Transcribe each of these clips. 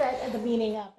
set the meeting up.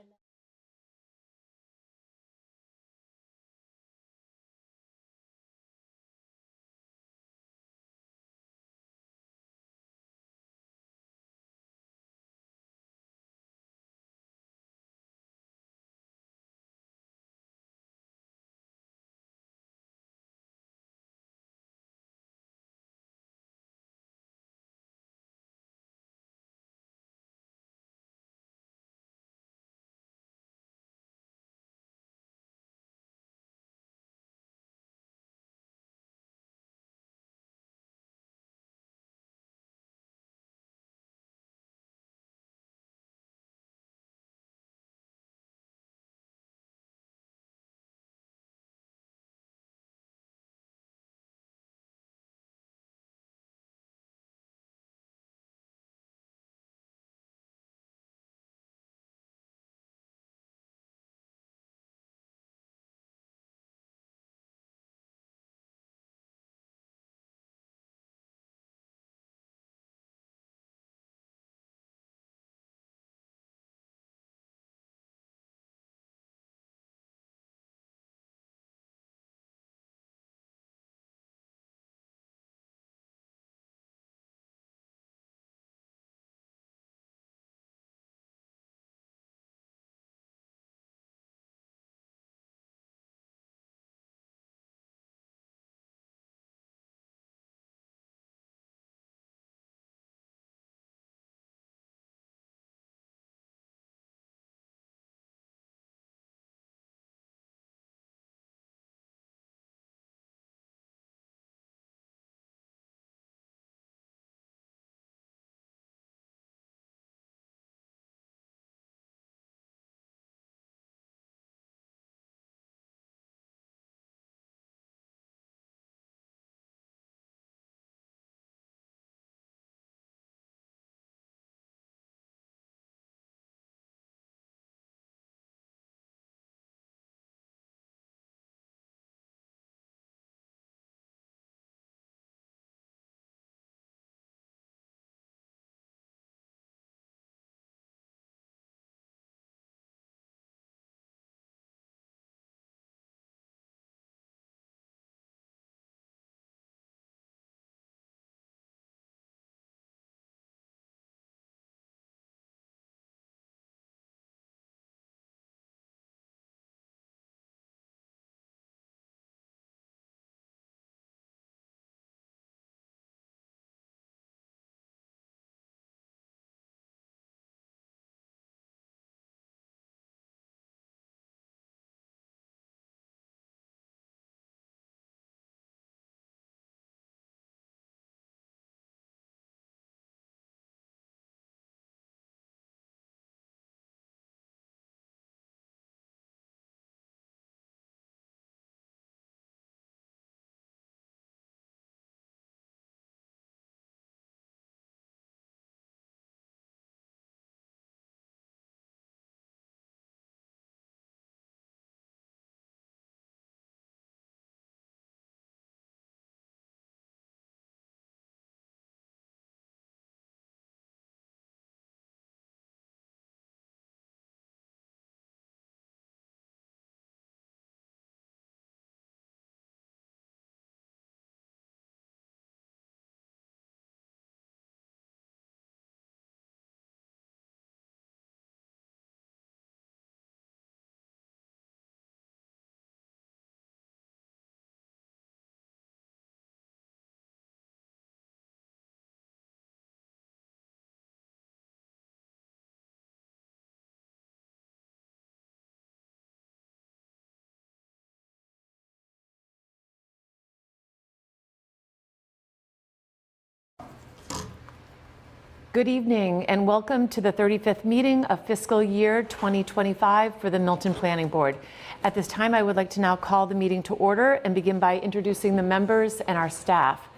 Good evening and welcome to the 35th meeting of fiscal year 2025 for the Milton Planning Board. At this time, I would like to now call the meeting to order and begin by introducing the members and our staff.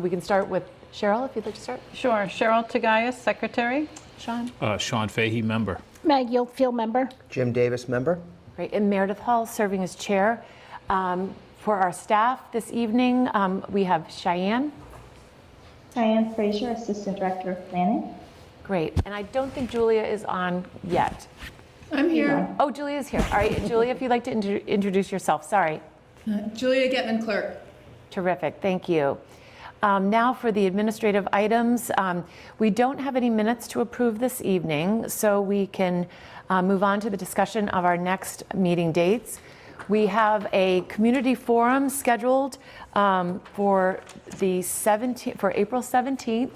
We can start with Cheryl, if you'd like to start. Sure. Cheryl Tagayas, Secretary. Sean? Sean Fahey, member. Meg Yiltfield, member. Jim Davis, member. Great. And Meredith Hall serving as chair. For our staff this evening, we have Cheyenne. Diane Frazier, Assistant Director of Planning. Great. And I don't think Julia is on yet. I'm here. Oh, Julia's here. All right, Julia, if you'd like to introduce yourself. Sorry. Julia Getman, clerk. Terrific, thank you. Now for the administrative items. We don't have any minutes to approve this evening, so we can move on to the discussion of our next meeting dates. We have a community forum scheduled for April 17th,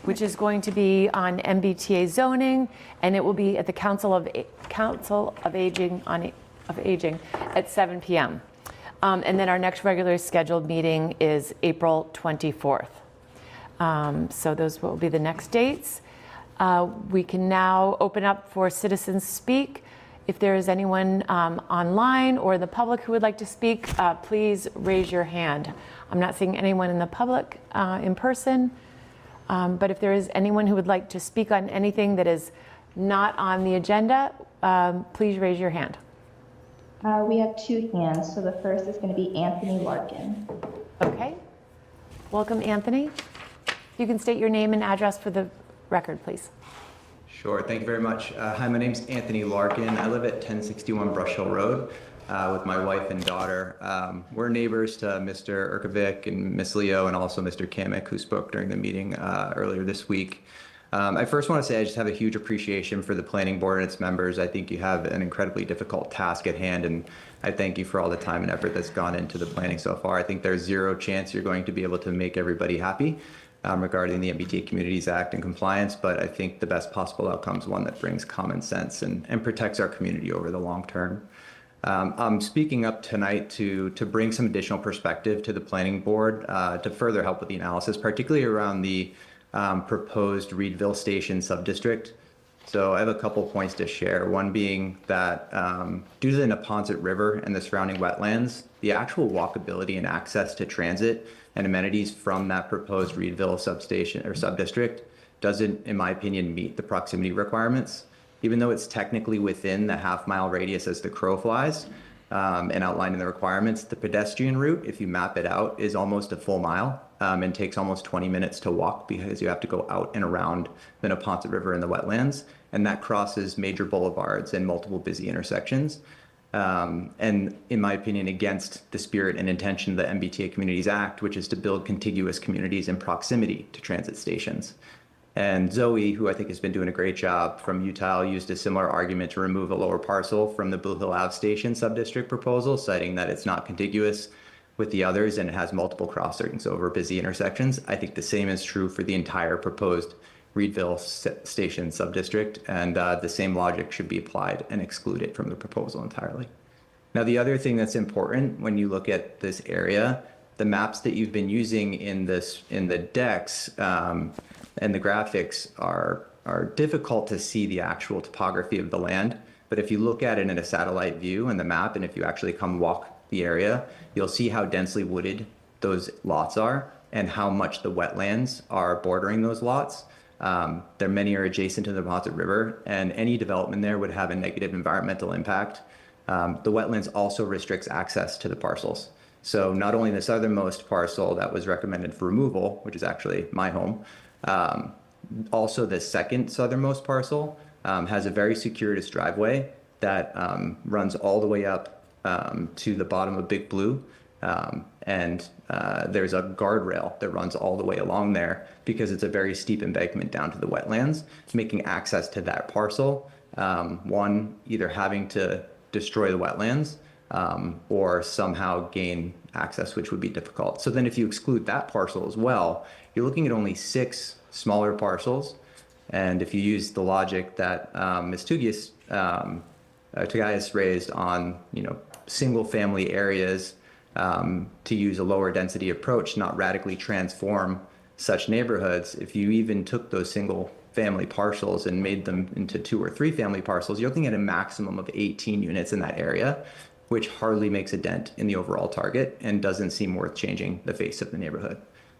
which is going to be on MBTA zoning, and it will be at the Council of Aging at 7 p.m. And then our next regularly scheduled meeting is April 24th. So those will be the next dates. We can now open up for citizens speak. If there is anyone online or the public who would like to speak, please raise your hand. I'm not seeing anyone in the public in person, but if there is anyone who would like to speak on anything that is not on the agenda, please raise your hand. We have two hands, so the first is going to be Anthony Larkin. Okay. Welcome, Anthony. You can state your name and address for the record, please. Sure, thank you very much. Hi, my name's Anthony Larkin. I live at 1061 Brush Hill Road with my wife and daughter. We're neighbors to Mr. Urkovic and Ms. Leo and also Mr. Kamek, who spoke during the meeting earlier this week. I first want to say I just have a huge appreciation for the planning board and its members. I think you have an incredibly difficult task at hand, and I thank you for all the time and effort that's gone into the planning so far. I think there's zero chance you're going to be able to make everybody happy regarding the MBTA Communities Act and compliance, but I think the best possible outcome is one that brings common sense and protects our community over the long term. I'm speaking up tonight to bring some additional perspective to the planning board to further help with the analysis, particularly around the proposed Reedville Station subdistrict. So I have a couple points to share. One being that due to the Neponset River and the surrounding wetlands, the actual walkability and access to transit and amenities from that proposed Reedville substation or subdistrict doesn't, in my opinion, meet the proximity requirements. Even though it's technically within the half-mile radius as the crow flies and outlined in the requirements, the pedestrian route, if you map it out, is almost a full mile and takes almost 20 minutes to walk because you have to go out and around the Neponset River and the wetlands, and that crosses major boulevards and multiple busy intersections. And in my opinion, against the spirit and intention of the MBTA Communities Act, which is to build contiguous communities in proximity to transit stations. And Zoe, who I think has been doing a great job from Utah, used a similar argument to remove a lower parcel from the Blue Hill Ave Station subdistrict proposal, citing that it's not contiguous with the others and it has multiple crossings over busy intersections. I think the same is true for the entire proposed Reedville Station subdistrict, and the same logic should be applied and exclude it from the proposal entirely. Now, the other thing that's important when you look at this area, the maps that you've been using in the decks and the graphics are difficult to see the actual topography of the land. But if you look at it in a satellite view in the map, and if you actually come walk the area, you'll see how densely wooded those lots are and how much the wetlands are bordering those lots. Many are adjacent to the Neponset River, and any development there would have a negative environmental impact. The wetlands also restricts access to the parcels. So not only the southernmost parcel that was recommended for removal, which is actually my home, also the second southernmost parcel has a very circuitous driveway that runs all the way up to the bottom of Big Blue. And there's a guardrail that runs all the way along there because it's a very steep embankment down to the wetlands, making access to that parcel, one, either having to destroy the wetlands or somehow gain access, which would be difficult. So then if you exclude that parcel as well, you're looking at only 6 smaller parcels. And if you use the logic that Ms. Tugayas raised on, single family areas, to use a lower density approach, not radically transform such neighborhoods. If you even took those single family parcels and made them into 2 or 3 family parcels, you're looking at a maximum of 18 units in that area, which hardly makes a dent in the overall target and doesn't seem worth changing the face of the neighborhood.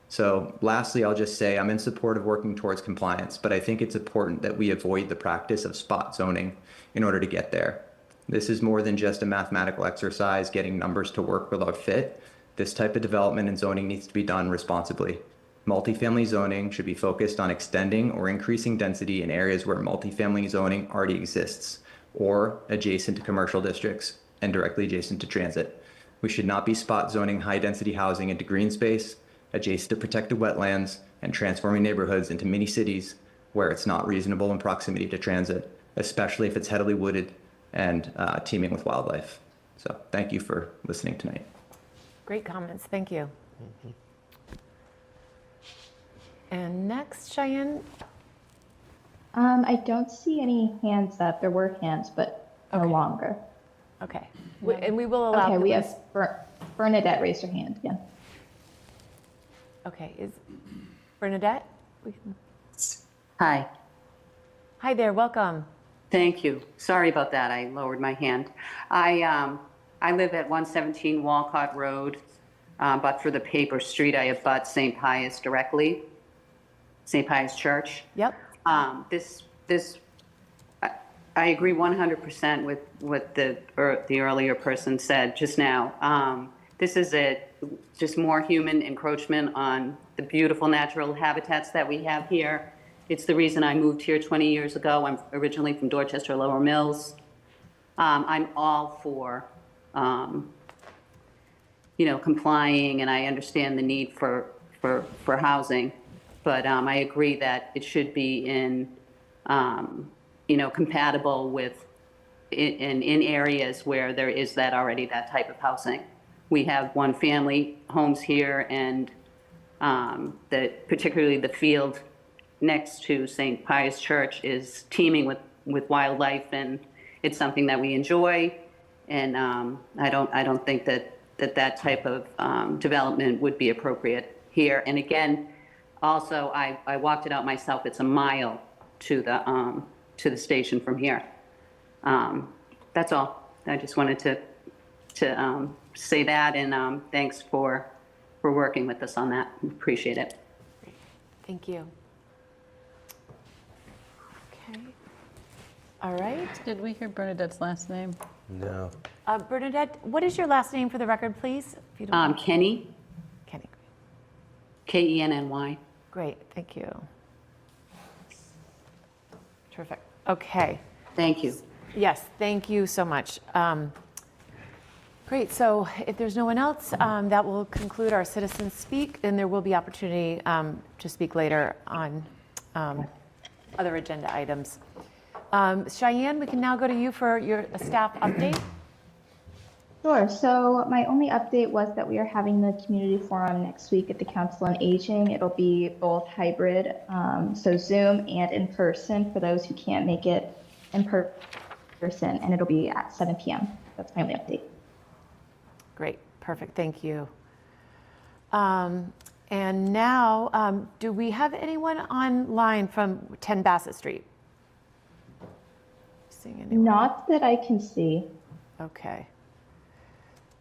So lastly, I'll just say I'm in support of working towards compliance, but I think it's important that we avoid the practice of spot zoning in order to get there. This is more than just a mathematical exercise, getting numbers to work without fit. This type of development and zoning needs to be done responsibly. Multifamily zoning should be focused on extending or increasing density in areas where multifamily zoning already exists or adjacent to commercial districts and directly adjacent to transit. We should not be spot zoning high-density housing into green space, adjacent to protected wetlands, and transforming neighborhoods into mini cities where it's not reasonable in proximity to transit, especially if it's heavily wooded and teeming with wildlife. So thank you for listening tonight. Great comments, thank you. And next, Cheyenne? I don't see any hands up. There were hands, but no Okay. longer. Okay, and we will allow. Okay, the we list- have Bernadette raised her hand again. Okay, is Bernadette? Hi, Hi there, welcome. thank you. Sorry about that, I lowered my hand. I live at 117 Walcott Road, but for the paper street, I abut St. Pius directly, St. Pius Church. Yep, I agree 100% with what the earlier person said just now. This is just more human encroachment on the beautiful natural habitats that we have here. It's the reason I moved here 20 years ago. I'm originally from Dorchester, Lower Mills. I'm all for, complying, and I understand the need for housing, but I agree that it should be compatible with in areas where there is that type of housing. We have one family homes here, and particularly the field next to St. Pius Church is teeming with wildlife, and it's something that we enjoy. And I don't think that type of development would be appropriate here. And again, also I walked it out myself. It's a mile to the station from here. That's all. I just wanted to say that, and thanks for working with us on that. Appreciate it. thank you. Okay, all right. Did we hear Bernadette's last name? No. Bernadette, what is your last name for the record, please? If you don't mind. Kenny, Kenny. Kenny. Great, thank you. Terrific. Okay. Thank you. Yes, thank you so much. Great, so if there's no one else, that will conclude our citizens speak, and there will be opportunity to speak later on other agenda items. Cheyenne, we can now go to you for your staff update. Sure. So my only update was that we are having the community forum next week at the Council on Aging. It'll be both hybrid, so Zoom and in person for those who can't make it in person, and it'll be at 7 p.m. That's my only update. Great, perfect, thank you. And now, do we have anyone online from 10 Bassett Street? Seeing anyone? Not that I can see. Okay.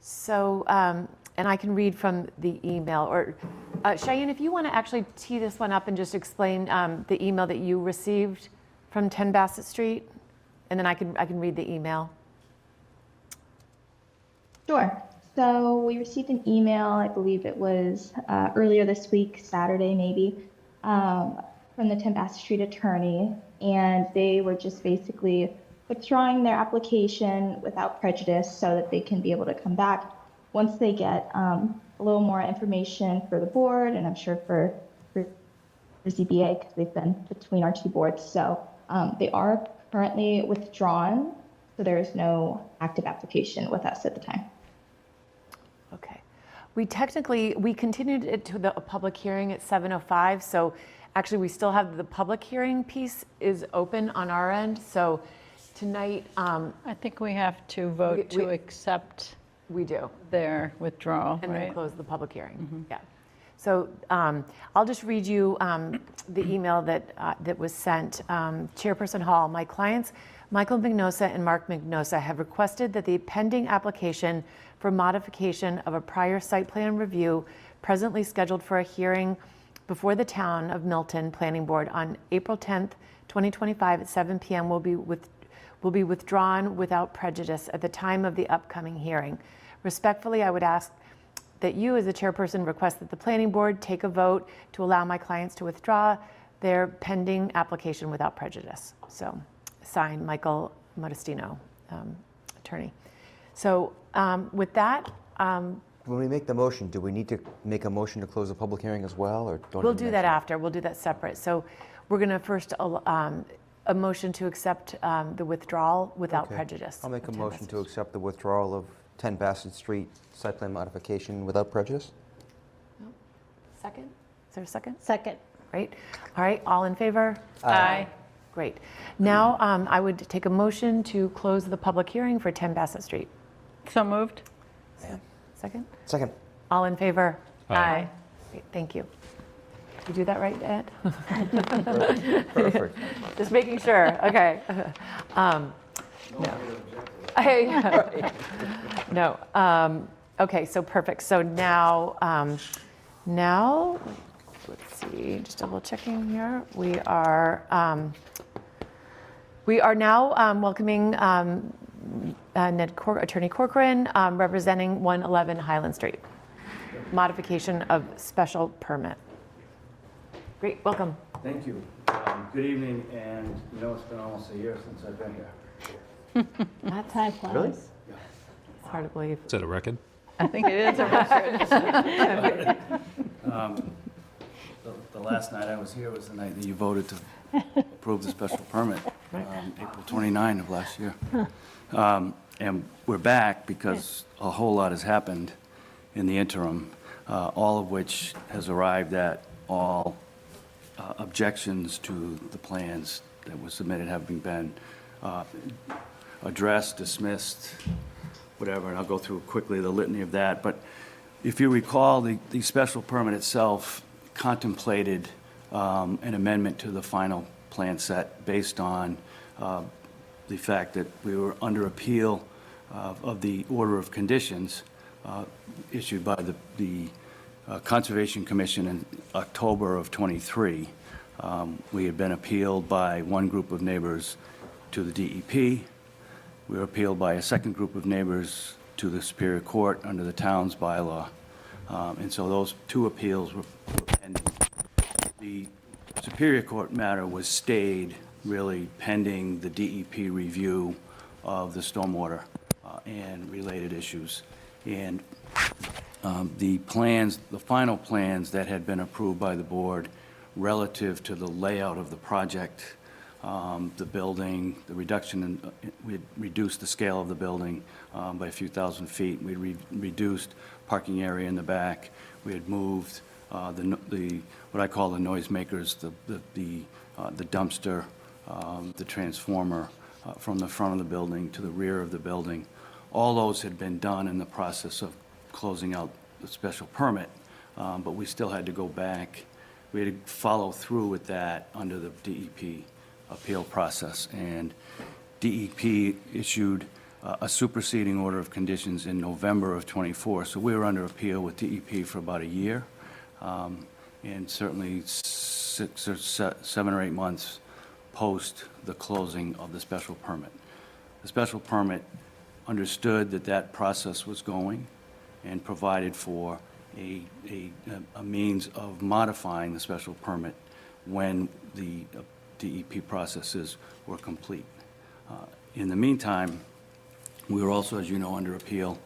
So, and I can read from the email, or Cheyenne, if you want to actually tee this one up and just explain the email that you received from 10 Bassett Street, and then I can read the email. Sure. So we received an email, I believe it was earlier this week, Saturday maybe, from the 10 Bassett Street attorney, and they were just basically withdrawing their application without prejudice so that they can be able to come back once they get a little more information for the board, and I'm sure for ZBA, because they've been between our two boards. So they are currently withdrawn, so there is no active application with us at the time. Okay. We continued it to the public hearing at 7:05, so actually we still have the public hearing piece is open on our end, so tonight, I think we have to vote to accept we do. their withdrawal, And then right? close the public hearing. Yeah. So I'll just read you the email that was sent. Chairperson Hall, my clients, Michael Mignosa and Mark Mignosa, have requested that the pending application for modification of a prior site plan review presently scheduled for a hearing before the Town of Milton Planning Board on April 10th, 2025 at 7 p.m. will be withdrawn without prejudice at the time of the upcoming hearing. Respectfully, I would ask that you, as the chairperson, request that the planning board take a vote to allow my clients to withdraw their pending application without prejudice. So, signed, Michael Modestino, attorney. So with that, When we make the motion, do we need to make a motion to close the public hearing as well, or don't? we'll even do that mention it? after. We'll do that separate. So we're going to first a motion to accept the withdrawal without Okay. prejudice. I'll make a of 10 motion to Bassett. accept the withdrawal of 10 Bassett Street site plan modification without prejudice. Second? Is there a second? Second. Great. All right, all in favor? Aye. Great. Now I would take a motion to close the public hearing for 10 Bassett Street. So moved? Second? Second. All in favor? Aye. Great, thank you. You do that right, Ed? Perfect. Just making sure, okay. No. No, okay, so perfect. So now, let's see, just double checking here. We are now welcoming Attorney Corcoran, representing 111 Highland Street. Modification of special permit. Great, welcome. Thank you. Good evening, and you know, it's been almost a year since I've been here. That time flies. Really? It's hard to believe. Is that a record? I think it is a record. The last night I was here was the night that you voted to approve the special permit, April 29 of last year. And we're back because a whole lot has happened in the interim, all of which has arrived at all objections to the plans that were submitted having been addressed, dismissed, whatever, and I'll go through quickly the litany of that. But if you recall, the special permit itself contemplated an amendment to the final plan set based on the fact that we were under appeal of the order of conditions issued by the Conservation Commission in October of '23. We had been appealed by one group of neighbors to the DEP. We were appealed by a second group of neighbors to the Superior Court under the town's bylaw. And so those two appeals were pending. The Superior Court matter was stayed really pending the DEP review of the stormwater and related issues. And the plans, the final plans that had been approved by the board relative to the layout of the project, the building, the reduction in, we had reduced the scale of the building by a few thousand feet. We reduced parking area in the back. We had moved the what I call the noisemakers, the dumpster, the transformer from the front of the building to the rear of the building. All those had been done in the process of closing out the special permit, but we still had to go back. We had to follow through with that under the DEP appeal process. And DEP issued a superseding order of conditions in November of '24. So we were under appeal with DEP for about a year, and certainly 6 or 7 or 8 months post the closing of the special permit. The special permit understood that that process was going and provided for a means of modifying the special permit when the DEP processes were complete. In the meantime, we were also, as you know, under appeal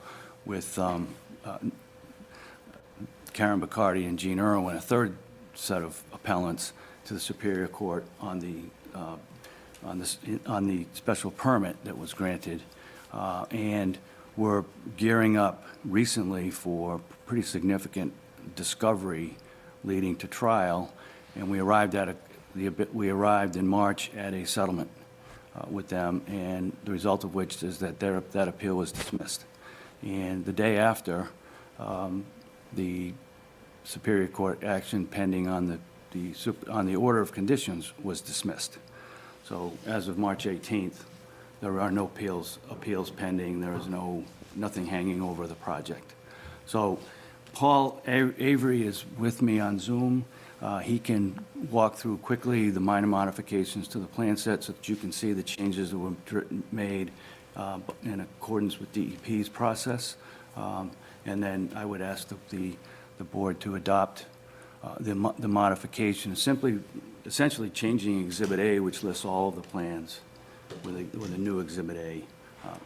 with Karen Bacardi and Gene Irwin, a third set of appellants to the Superior Court on the special permit that was granted, and we're gearing up recently for pretty significant discovery leading to trial, and we arrived in March at a settlement with them, and the result of which is that that appeal was dismissed. And the day after, the Superior Court action pending on the order of conditions was dismissed. So as of March 18th, there are no appeals pending. There is nothing hanging over the project. So Paul Avery is with me on Zoom. He can walk through quickly the minor modifications to the plan set so that you can see the changes that were made in accordance with DEP's process. And then I would ask the board to adopt the modification, simply, essentially changing Exhibit A, which lists all of the plans, with a new Exhibit A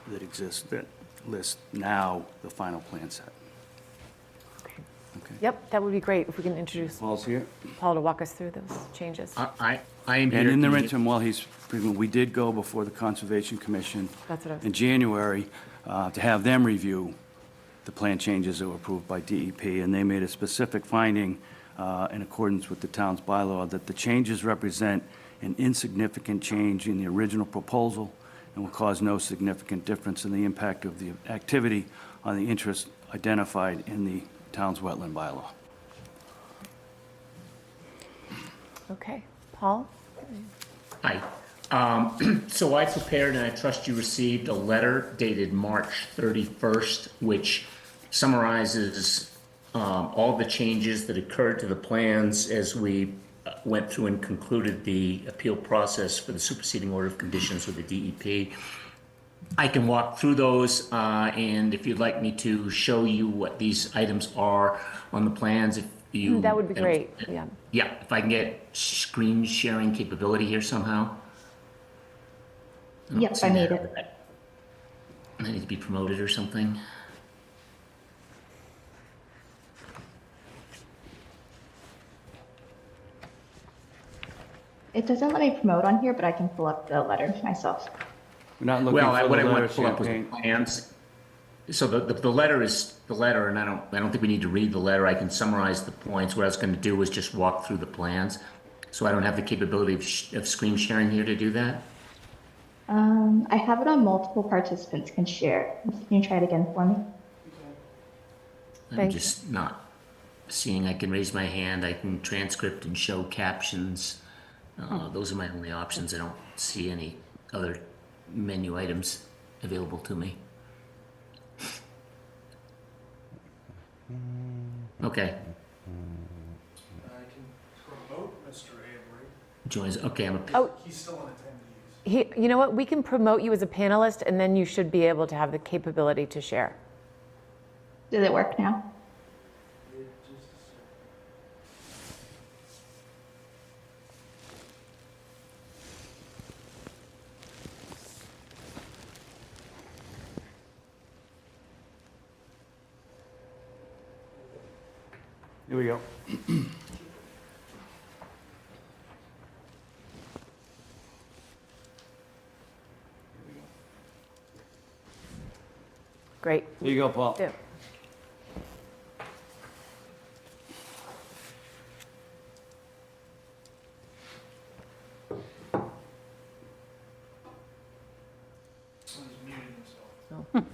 that exists, that lists now the final plan set. Okay. Yep, that would be great if we can introduce Paul's here. Paul to walk us through those changes. I am here. And in the interim, while he's, we did go before the Conservation Commission That's what I was- in January to have them review the plan changes that were approved by DEP, and they made a specific finding in accordance with the town's bylaw that the changes represent an insignificant change in the original proposal and will cause no significant difference in the impact of the activity on the interest identified in the town's wetland bylaw. Okay, Paul? Hi. So I prepared, and I trust you received, a letter dated March 31st, which summarizes all the changes that occurred to the plans as we went through and concluded the appeal process for the superseding order of conditions with the DEP. I can walk through those, and if you'd like me to show you what these items are on the plans, if you... That would be great, yeah. Yeah, if I can get screen sharing capability here somehow. Yep, I made it. I need to be promoted or something. It doesn't let me promote on here, but I can pull up the letter myself. We're not looking Well, for what the I want letter, to pull up was the Champagne. plans. So the letter is the letter, and I don't think we need to read the letter. I can summarize the points. What I was going to do was just walk through the plans. So I don't have the capability of screen sharing here to do that. I have it on multiple participants can share. Can you try it again for me? I'm Thank just not seeing. I can raise my hand. I can transcript and show captions. Those are my only options. I don't see any other menu items available to me. Okay. I can promote Mr. Avery. Joins. Okay, Oh, He's still an attendee. you know what, we can promote you as a panelist, and then you should be able to have the capability to share. Does it work now? Here we go. Great. Here you go, Paul. Do. You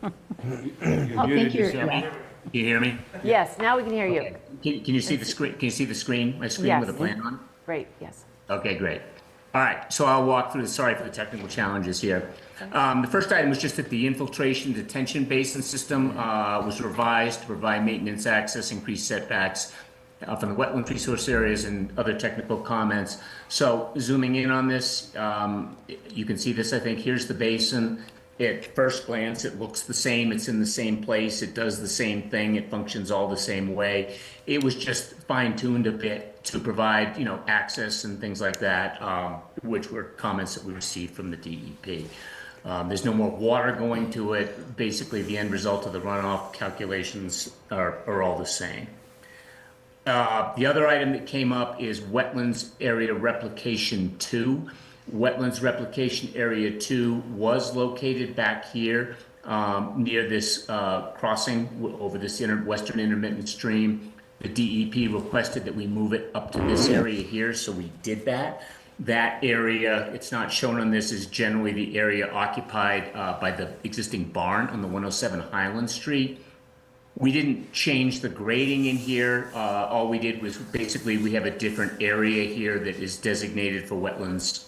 Oh, muted thank you. yourself. Yeah. Can you hear me? Yes, now we can hear you. Can you see the screen? Can you see the screen? My screen with the Yes. plan on? Great, yes. Okay, great. All right, so I'll walk through. Sorry for the technical challenges here. The first item was just that the infiltration detention basin system was revised to provide maintenance access, increased setbacks from the wetland resource areas, and other technical comments. So zooming in on this, you can see this, I think. Here's the basin. At first glance, it looks the same. It's in the same place. It does the same thing. It functions all the same way. It was just fine-tuned a bit to provide, access and things like that, which were comments that we received from the DEP. There's no more water going to it. Basically, the end result of the runoff calculations are all the same. The other item that came up is Wetlands Area Replication 2. Wetlands Replication Area 2 was located back here near this crossing over this western intermittent stream. The DEP requested that we move it up to this area here, so we did that. That area, it's not shown on this, is generally the area occupied by the existing barn on the 107 Highland Street. We didn't change the grading in here. All we did was basically we have a different area here that is designated for wetlands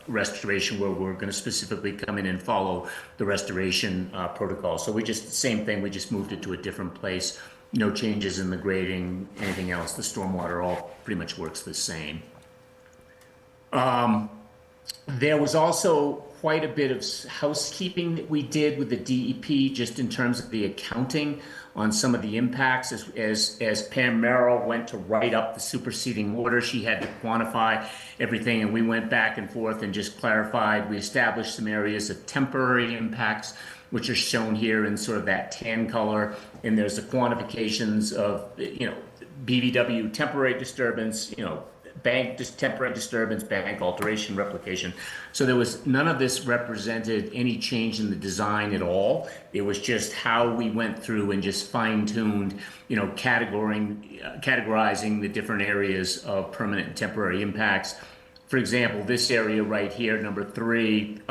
restoration, where we're going to specifically come in and follow the restoration protocol. So same thing, we just moved it to a different place. No changes in the grading, anything else. The stormwater all pretty much works the same. There was also quite a bit of housekeeping that we did with the DEP just in terms of the accounting on some of the impacts. As Pam Merrill went to write up the superseding order, she had to quantify everything, and we went back and forth and just clarified. We established some areas of temporary impacts, which are shown here in sort of that tan color, and there's the quantifications of, BVW temporary disturbance, temporary disturbance, bank alteration, replication. So there was none of this represented any change in the design at all. It was just how we went through and just fine-tuned, categorizing the different areas of permanent and temporary impacts. For example, this area right here, number 3,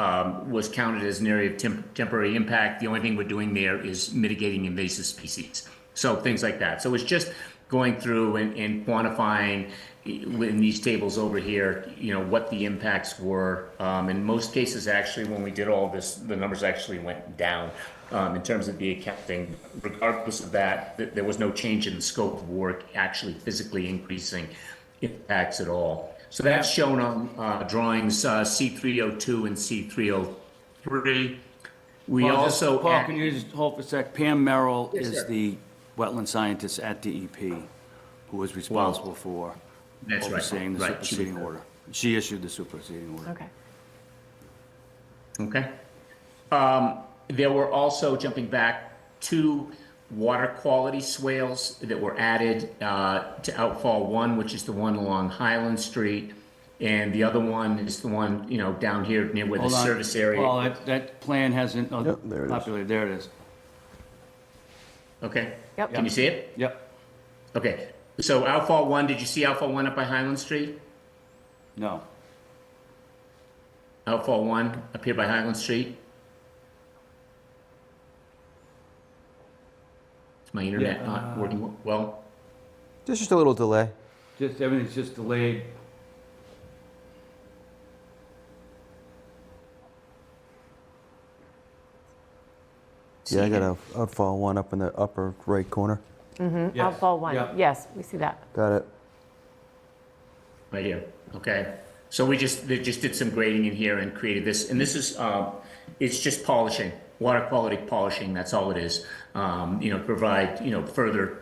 was counted as an area of temporary impact. The only thing we're doing there is mitigating invasive species. So things like that. So it's just going through and quantifying in these tables over here, what the impacts were. In most cases, actually, when we did all this, the numbers actually went down in terms of the accounting. Regardless of that, there was no change in the scope of work actually physically increasing impacts at all. So that's shown on drawings C302 and C303. Paul, can you just hold for a sec? Pam Merrill Yes, is sir. the wetland scientist at DEP who was responsible for That's right. overseeing the Right, she was superseding there. order. She issued the superseding order. Okay. Okay. There were also, jumping back, 2 water quality swales that were added to Outfall 1, which is the one along Highland Street, and the other one is the one, down here near where the Hold on. service area. Paul, that plan hasn't Yep, there it is. populated. There it is. Okay. Yep. Can you see it? Yep. Okay. So Outfall 1, did you see Outfall 1 up by Highland Street? No. Outfall 1 up here by Highland Street? Is my internet not working well? There's just a little delay. Everything's just delayed. Yeah, I got a outfall 1 up in the upper right corner. Yes. Outfall 1, Yep. yes, we see that. Got it. Right here, okay. So they just did some grading in here and created this, and this is, it's just polishing, water quality polishing, that's all it is. Provide, further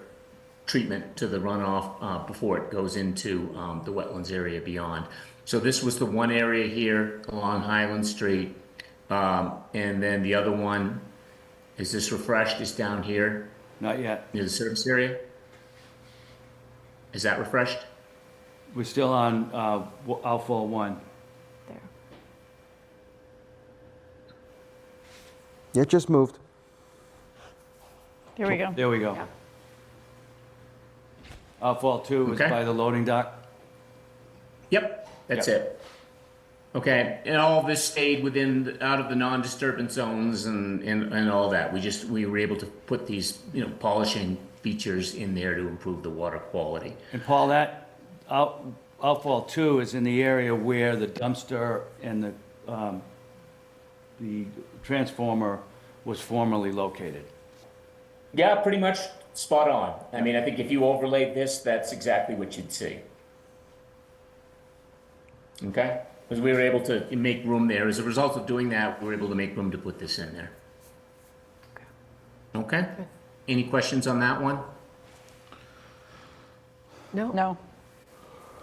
treatment to the runoff before it goes into the wetlands area beyond. So this was the one area here along Highland Street, and then the other one, is this refreshed, is down here Not yet. near the service area? Is that refreshed? We're still on outfall 1. There. Yeah, it just moved. Here we go. There we go. Yeah. Outfall 2 is Okay. by the loading dock. Yep, that's Yep. it. Okay, and all this stayed out of the non-disturbance zones and all that. We were able to put these, polishing features in there to improve the water quality. And Paul, that outfall 2 is in the area where the dumpster and the transformer was formerly located. Yeah, pretty much spot on. I mean, I think if you overlaid this, that's exactly what you'd see. Okay? Because we were able to make room there. As a result of doing that, we were able to make room to put this in there. Okay? Any questions on that one? No? No.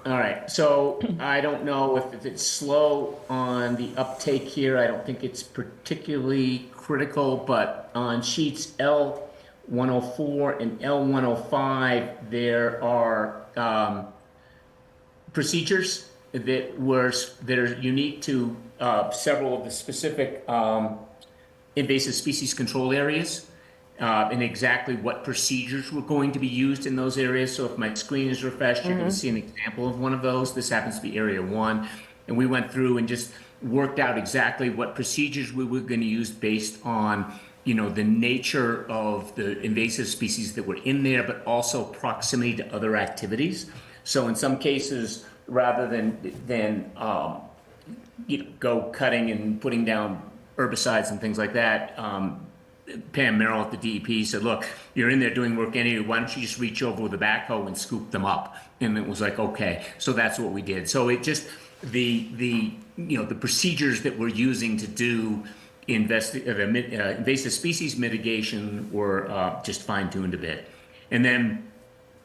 All right, so I don't know if it's slow on the uptake here. I don't think it's particularly critical, but on sheets L104 and L105, there are procedures that are unique to several of the specific invasive species control areas. And exactly what procedures were going to be used in those areas. So if my screen is refreshed, you're going to see an example of one of those. This happens to be area 1. And we went through and just worked out exactly what procedures we were going to use based on, the nature of the invasive species that were in there, but also proximity to other activities. So in some cases, rather than go cutting and putting down herbicides and things like that, Pam Merrill at the DEP said, look, you're in there doing work anyway, why don't you just reach over with a backhoe and scoop them up? And it was like, okay, so that's what we did. So it just, the procedures that we're using to do invasive species mitigation were just fine-tuned a bit. And then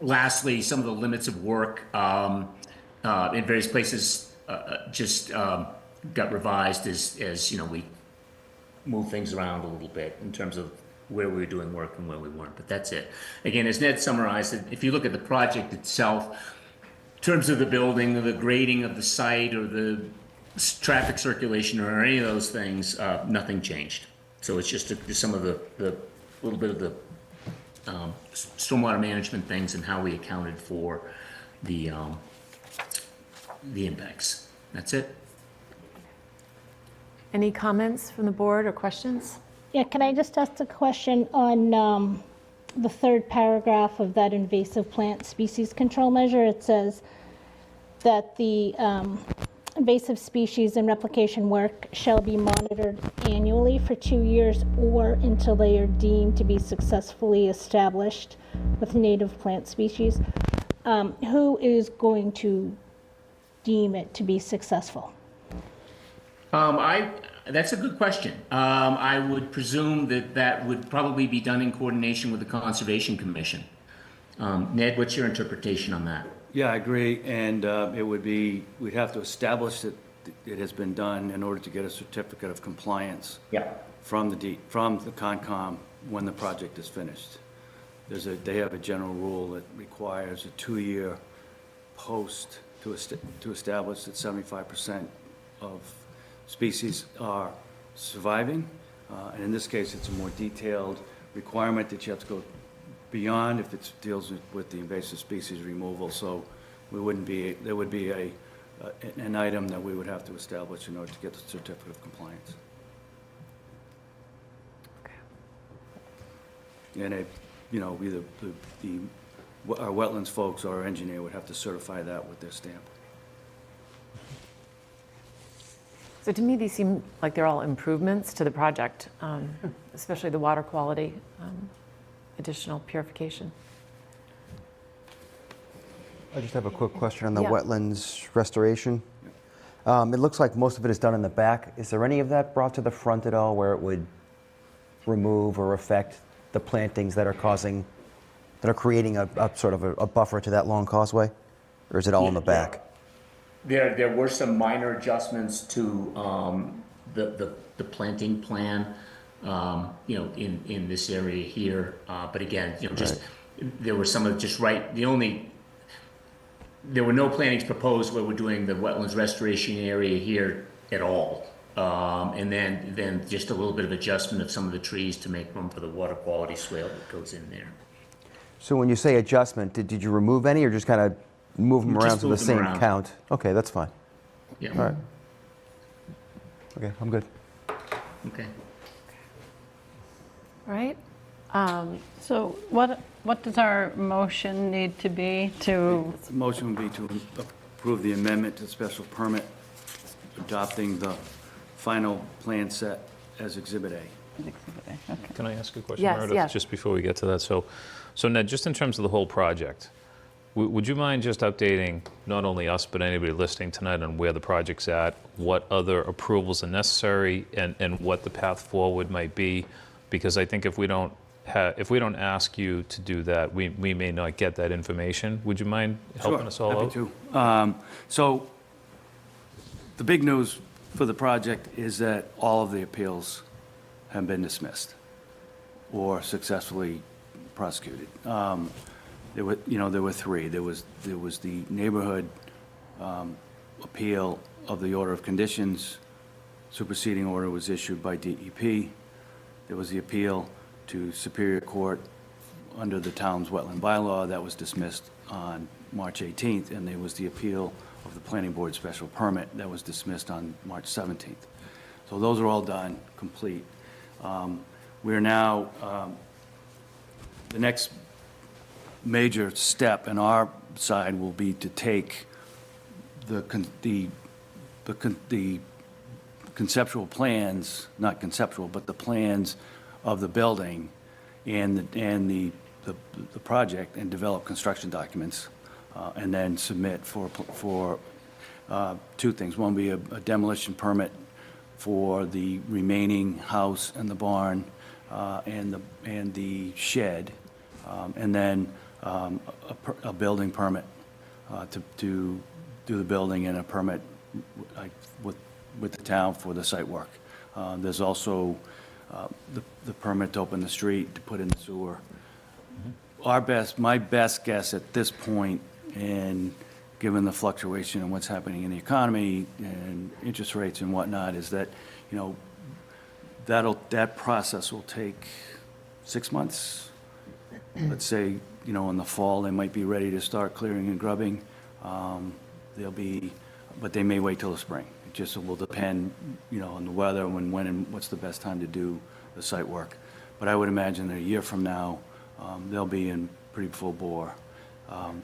lastly, some of the limits of work in various places just got revised as we move things around a little bit in terms of where we were doing work and where we weren't. But that's it. Again, as Ned summarized it, if you look at the project itself, in terms of the building, or the grading of the site, or the traffic circulation, or any of those things, nothing changed. So it's just some of the little bit of the stormwater management things and how we accounted for the impacts. That's it. Any comments from the board or questions? Yeah, can I just ask a question on the third paragraph of that invasive plant species control measure? It says that the invasive species and replication work shall be monitored annually for 2 years or until they are deemed to be successfully established with native plant species. Who is going to deem it to be successful? That's a good question. I would presume that would probably be done in coordination with the Conservation Commission. Ned, what's your interpretation on that? Yeah, I agree, and we'd have to establish that it has been done in order to get a certificate of compliance from the Concom when the project is finished. They have a general rule that requires a 2-year post to establish that 75% of species are surviving, and in this case, it's a more detailed requirement that you have to go beyond if it deals with the invasive species removal. So there would be an item that we would have to establish in order to get the certificate of compliance. And either our wetlands folks or our engineer would have to certify that with their stamp. So to me, these seem like they're all improvements to the project, especially the water quality, additional purification. I just have a quick question on the Yeah. wetlands restoration. It looks like most of it is done in the back. Is there any of that brought to the front at all where it would remove or affect the plantings that are creating a sort of a buffer to that long causeway? Or is it all in the back? There were some minor adjustments to the planting plan, in this area here. But again, just there were some of just there were no plantings proposed where we're doing the wetlands restoration area here at all. And then just a little bit of adjustment of some of the trees to make room for the water quality swale that goes in there. So when you say adjustment, did you remove any or just kind of move them around Just to the moved them same around. count? Okay, that's fine. Yeah. All right. Okay, I'm good. Okay. All right. So what does our motion need to be to, The motion would be to approve the amendment to the special permit, adopting the final plan set as Exhibit A. Can I ask a question, Yes, Meredith? yes. Just before we get to that. So Ned, just in terms of the whole project, would you mind just updating not only us, but anybody listening tonight on where the project's at, what other approvals are necessary, and what the path forward might be? Because I think if we don't ask you to do that, we may not get that information. Would you mind helping us all out? Happy to. So the big news for the project is that all of the appeals have been dismissed or successfully prosecuted. There were 3. There was the neighborhood appeal of the order of conditions. Superseding order was issued by DEP. There was the appeal to Superior Court under the town's wetland bylaw that was dismissed on March 18th, and there was the appeal of the planning board special permit that was dismissed on March 17th. So those are all done, complete. We're now, the next major step on our side will be to take the conceptual plans, not conceptual, but the plans of the building and the project and develop construction documents, and then submit for 2 things. One will be a demolition permit for the remaining house and the barn and the shed, and then a building permit to do the building and a permit with the town for the site work. There's also the permit to open the street, to put in the sewer. My best guess at this point, and given the fluctuation and what's happening in the economy and interest rates and whatnot, is that, that process will take 6 months. Let's say, in the fall, they might be ready to start clearing and grubbing. But they may wait till the spring. It just will depend, on the weather, when and what's the best time to do the site work. But I would imagine that a year from now, they'll be in pretty full bore.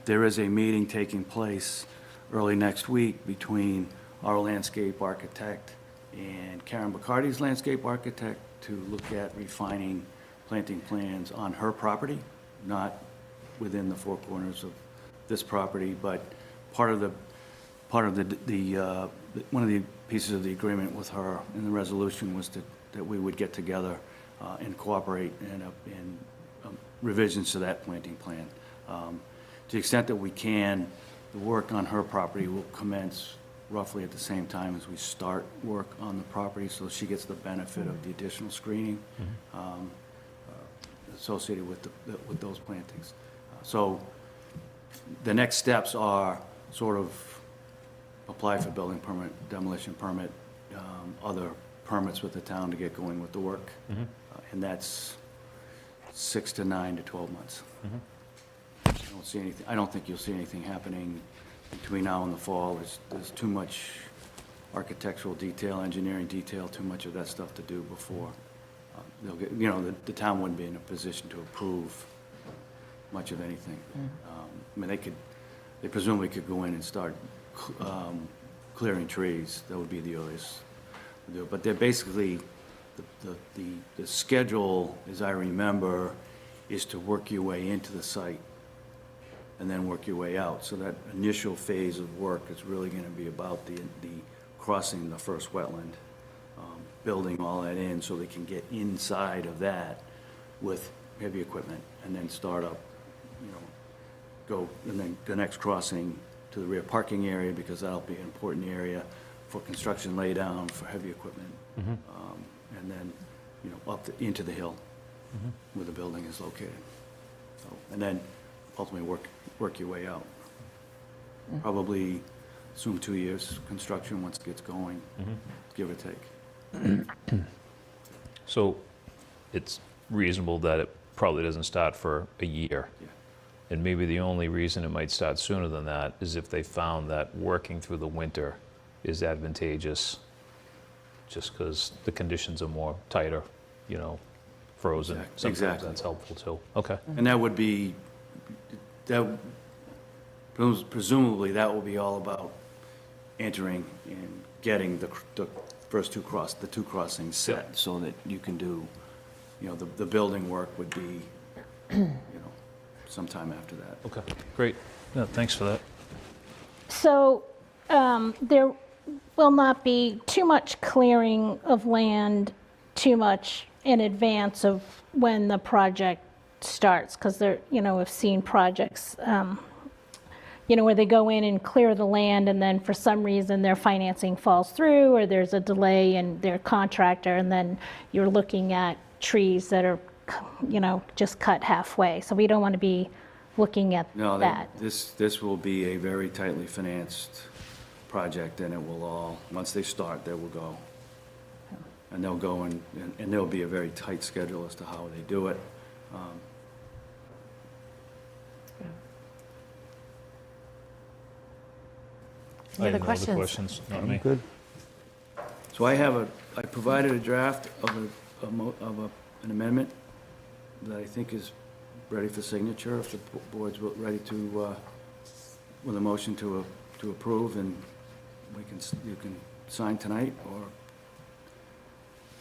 There is a meeting taking place early next week between our landscape architect and Karen Bacardi's landscape architect to look at refining planting plans on her property, not within the four corners of this property, but one of the pieces of the agreement with her in the resolution was that we would get together and cooperate in revisions to that planting plan. To the extent that we can, the work on her property will commence roughly at the same time as we start work on the property, so she gets the benefit of the additional screening associated with those plantings. So the next steps are sort of apply for building permit, demolition permit, other permits with the town to get going with the work. And that's 6 to 9 to 12 months. I don't think you'll see anything happening between now and the fall. There's too much architectural detail, engineering detail, too much of that stuff to do before they'll get, the town wouldn't be in a position to approve much of anything. I mean, they presumably could go in and start clearing trees. That would be the earliest to do it. But they're basically, the schedule, as I remember, is to work your way into the site and then work your way out. So that initial phase of work is really going to be about the crossing the first wetland, building all that in so they can get inside of that with heavy equipment, and then start up, go, and then the next crossing to the rear parking area, because that'll be an important area for construction laydown for heavy equipment. And then, up into the hill where the building is located. So, and then ultimately work your way out. Probably assume 2 years construction once it gets going, give or take. So it's reasonable that it probably doesn't start for a year. Yeah. And maybe the only reason it might start sooner than that is if they found that working through the winter is advantageous, just because the conditions are more tighter, frozen. Sometimes Exactly. that's helpful too. Okay. And that would be, presumably that will be all about entering and getting the first two crossings set, so that you can do, the building work would be, sometime after that. Okay, great. Yeah, thanks for that. So there will not be too much clearing of land too much in advance of when the project starts, because we've seen projects, where they go in and clear the land, and then for some reason their financing falls through, or there's a delay in their contractor, and then you're looking at trees that are, just cut halfway. So we don't want to be looking at No, that. this will be a very tightly financed project, and it will all, once they start, they will go. And they'll go and there'll be a very tight schedule as to how they do it. Any other I have no questions? questions, not me. Good. So I provided a draft of an amendment that I think is ready for signature, if the board's ready to, with a motion to approve, and you can sign tonight, or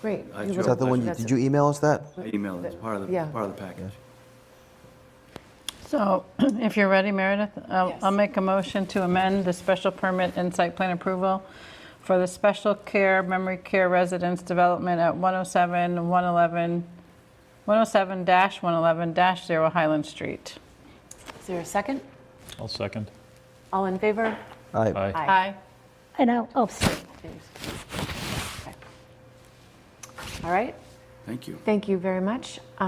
Great. I- You Is will- that the one, that's did it. you email us that? I email it as part of Yeah. the package. So if you're ready, Meredith, I'll make a motion to amend the special permit and site plan approval for the special care, memory care residence development at 107-111-0 Highland Street. Is there a second? I'll second. All in favor? Aye. Aye. And I'll abstain. Okay. All right, Thank you. thank you very much. Do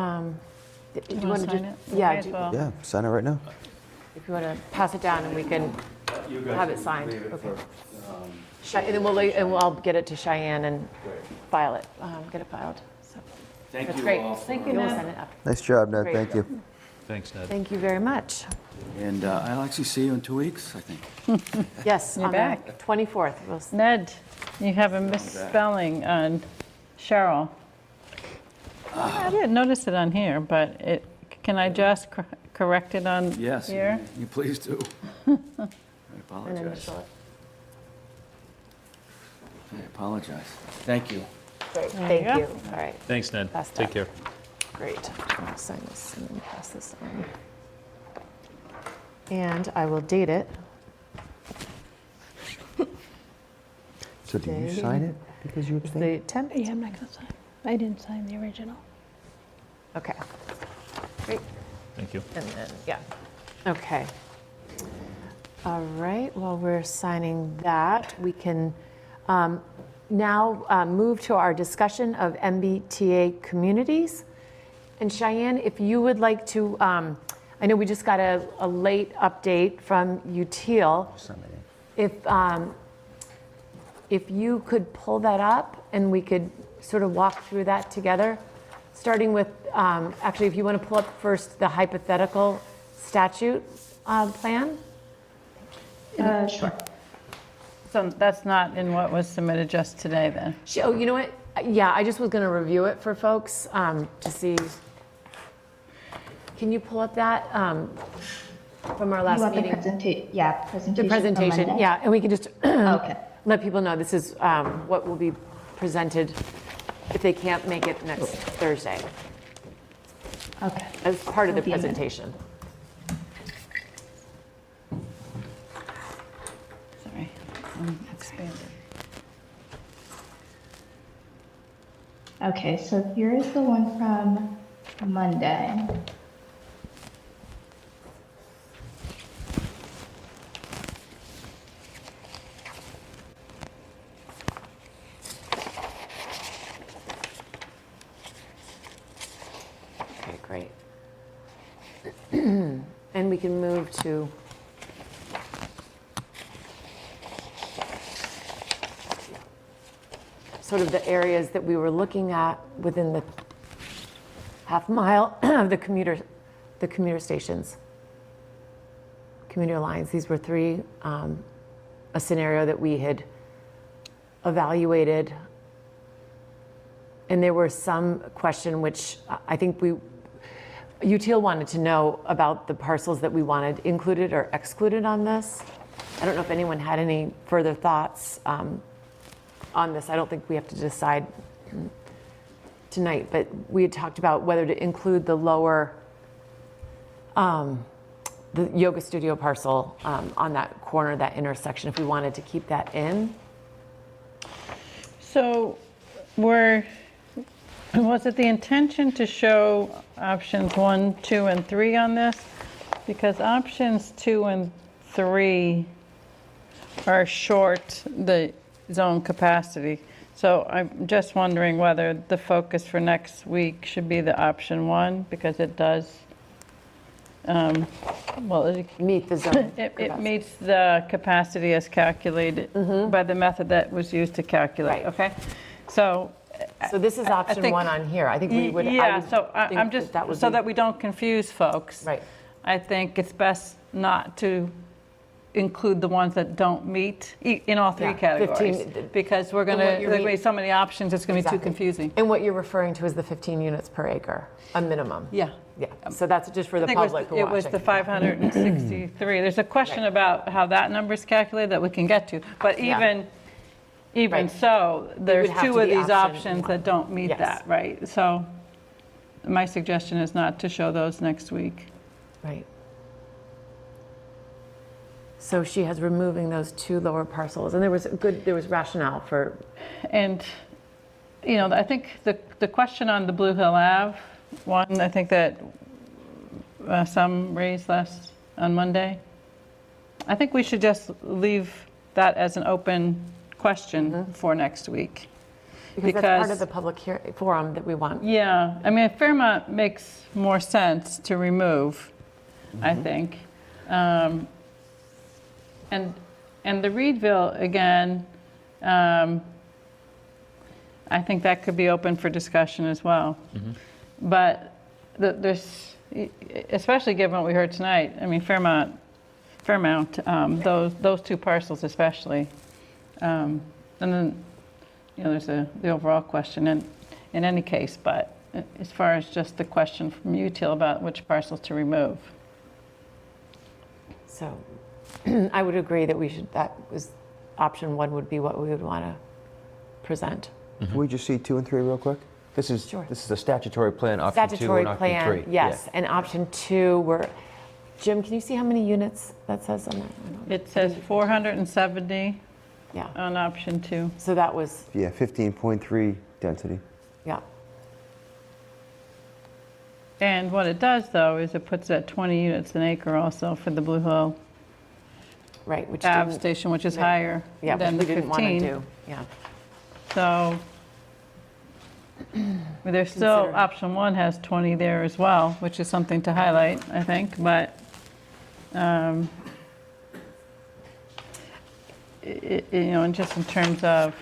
you wanna want to sign just, it? yeah, May as well. Yeah, sign it right now. if you want to pass it down and we can have it signed. Okay. And then I'll get it to Cheyenne and file it, get it filed. So Thank that's you great. all. Thank you, Ned. We'll send it up. Nice job, Ned. Great. Thank you. Thanks, Ned. Thank you very much. And I'll actually see you in 2 weeks, I think. Yes, You're on the back. 24th. We'll Ned, you have a misspelling on Cheryl. I didn't notice it on here, but can I just correct it on Yes, here? you please do. I and apologize. initial it. I apologize. Thank you. Great, There thank you go. you. All right, Thanks, Ned. Pass Take that. care. great. I'll sign this and then pass this on. And I will date it. So do you sign it because you It's abstained? the 10th? Yeah, I'm not going to sign. I didn't sign the original. Okay, great. Thank you. And then, yeah, okay. All right, while we're signing that, we can now move to our discussion of MBTA communities. And Cheyenne, if you would like to, I know we just got a late update from UTIL. If you could pull that up and we could sort of walk through that together, starting with, actually, if you want to pull up first the hypothetical statute plan. Sure. So that's not in what was submitted just today, then? Oh, you know what? Yeah, I just was going to review it for folks to see. Can you pull up that from our You last want the meeting? presentation? Yeah, presentation. The from presentation, Monday? yeah, and we can just Okay. let people know this is what will be presented if they can't make it next Thursday Okay. as part of the Will be a minute. presentation. Sorry. Expanded. Okay, so here is the one from Monday. Okay, great. And we can move to sort of the areas that we were looking at within the half mile of the commuter stations, commuter lines. These were three, a scenario that we had evaluated. And there were some question which I think UTIL wanted to know about the parcels that we wanted included or excluded on this. I don't know if anyone had any further thoughts on this. I don't think we have to decide tonight, but we had talked about whether to include the lower, the yoga studio parcel on that corner, that intersection, if we wanted to keep that in. So was it the intention to show options 1, 2, and 3 on this? Because options 2 and 3 are short the zone capacity. So I'm just wondering whether the focus for next week should be the option 1, because it does, well, Meet the zone. it meets the capacity as calculated by the method that was used to calculate, Right. okay? So So this is option think- 1 on here. I think we would. I yeah, would so think I'm just, that would so be- that we don't confuse folks. Right. I think it's best not to include the ones that don't meet in all three Yeah, categories. 15 Because we're going what to, you're there's going to mean- be so many options, it's going to be too Exactly. confusing. And what you're referring to is the 15 units per acre, a minimum. Yeah. Yeah, so that's just for the I think public who are it was watching. the 563. There's a question about how that number is calculated that we can get to. But Yeah. even Right. so, there's have to two of be these option options one. that don't meet Yes. that, right? So my suggestion is not to show those next week. Right. So she has removing those two lower parcels, and there was rationale for, And, I think the question on the Blue Hill Ave one, I think that some raised last on Monday. I think we should just leave that as an open question for next week. because that's part of the public forum that we want. Yeah, I mean, Fairmont makes more sense to remove, I think. And the Reedville, again, I think that could be open for discussion as well. But there's, especially given what we heard tonight, I mean, Fairmont, those two parcels especially. And then, there's the overall question in any case, but as far as just the question from Util about which parcels to remove. So I would agree that option one would be what we would want to present. Can we just see 2 and 3 real quick? This is a statutory plan, option 2 Statutory and option plan, 3. yes, and option 2, Jim, can you see how many units that says on that? It says 470 Yeah, on option 2. so that was, Yeah, 15.3 density. yeah, And what it does, though, is it puts at 20 units an acre also for the Blue Hill right, which Ave didn't, station, which is higher yeah, than which the we didn't want to 15. do, yeah. So there's still, Consider. option 1 has 20 there as well, which is something to highlight, I think, but and just in terms of,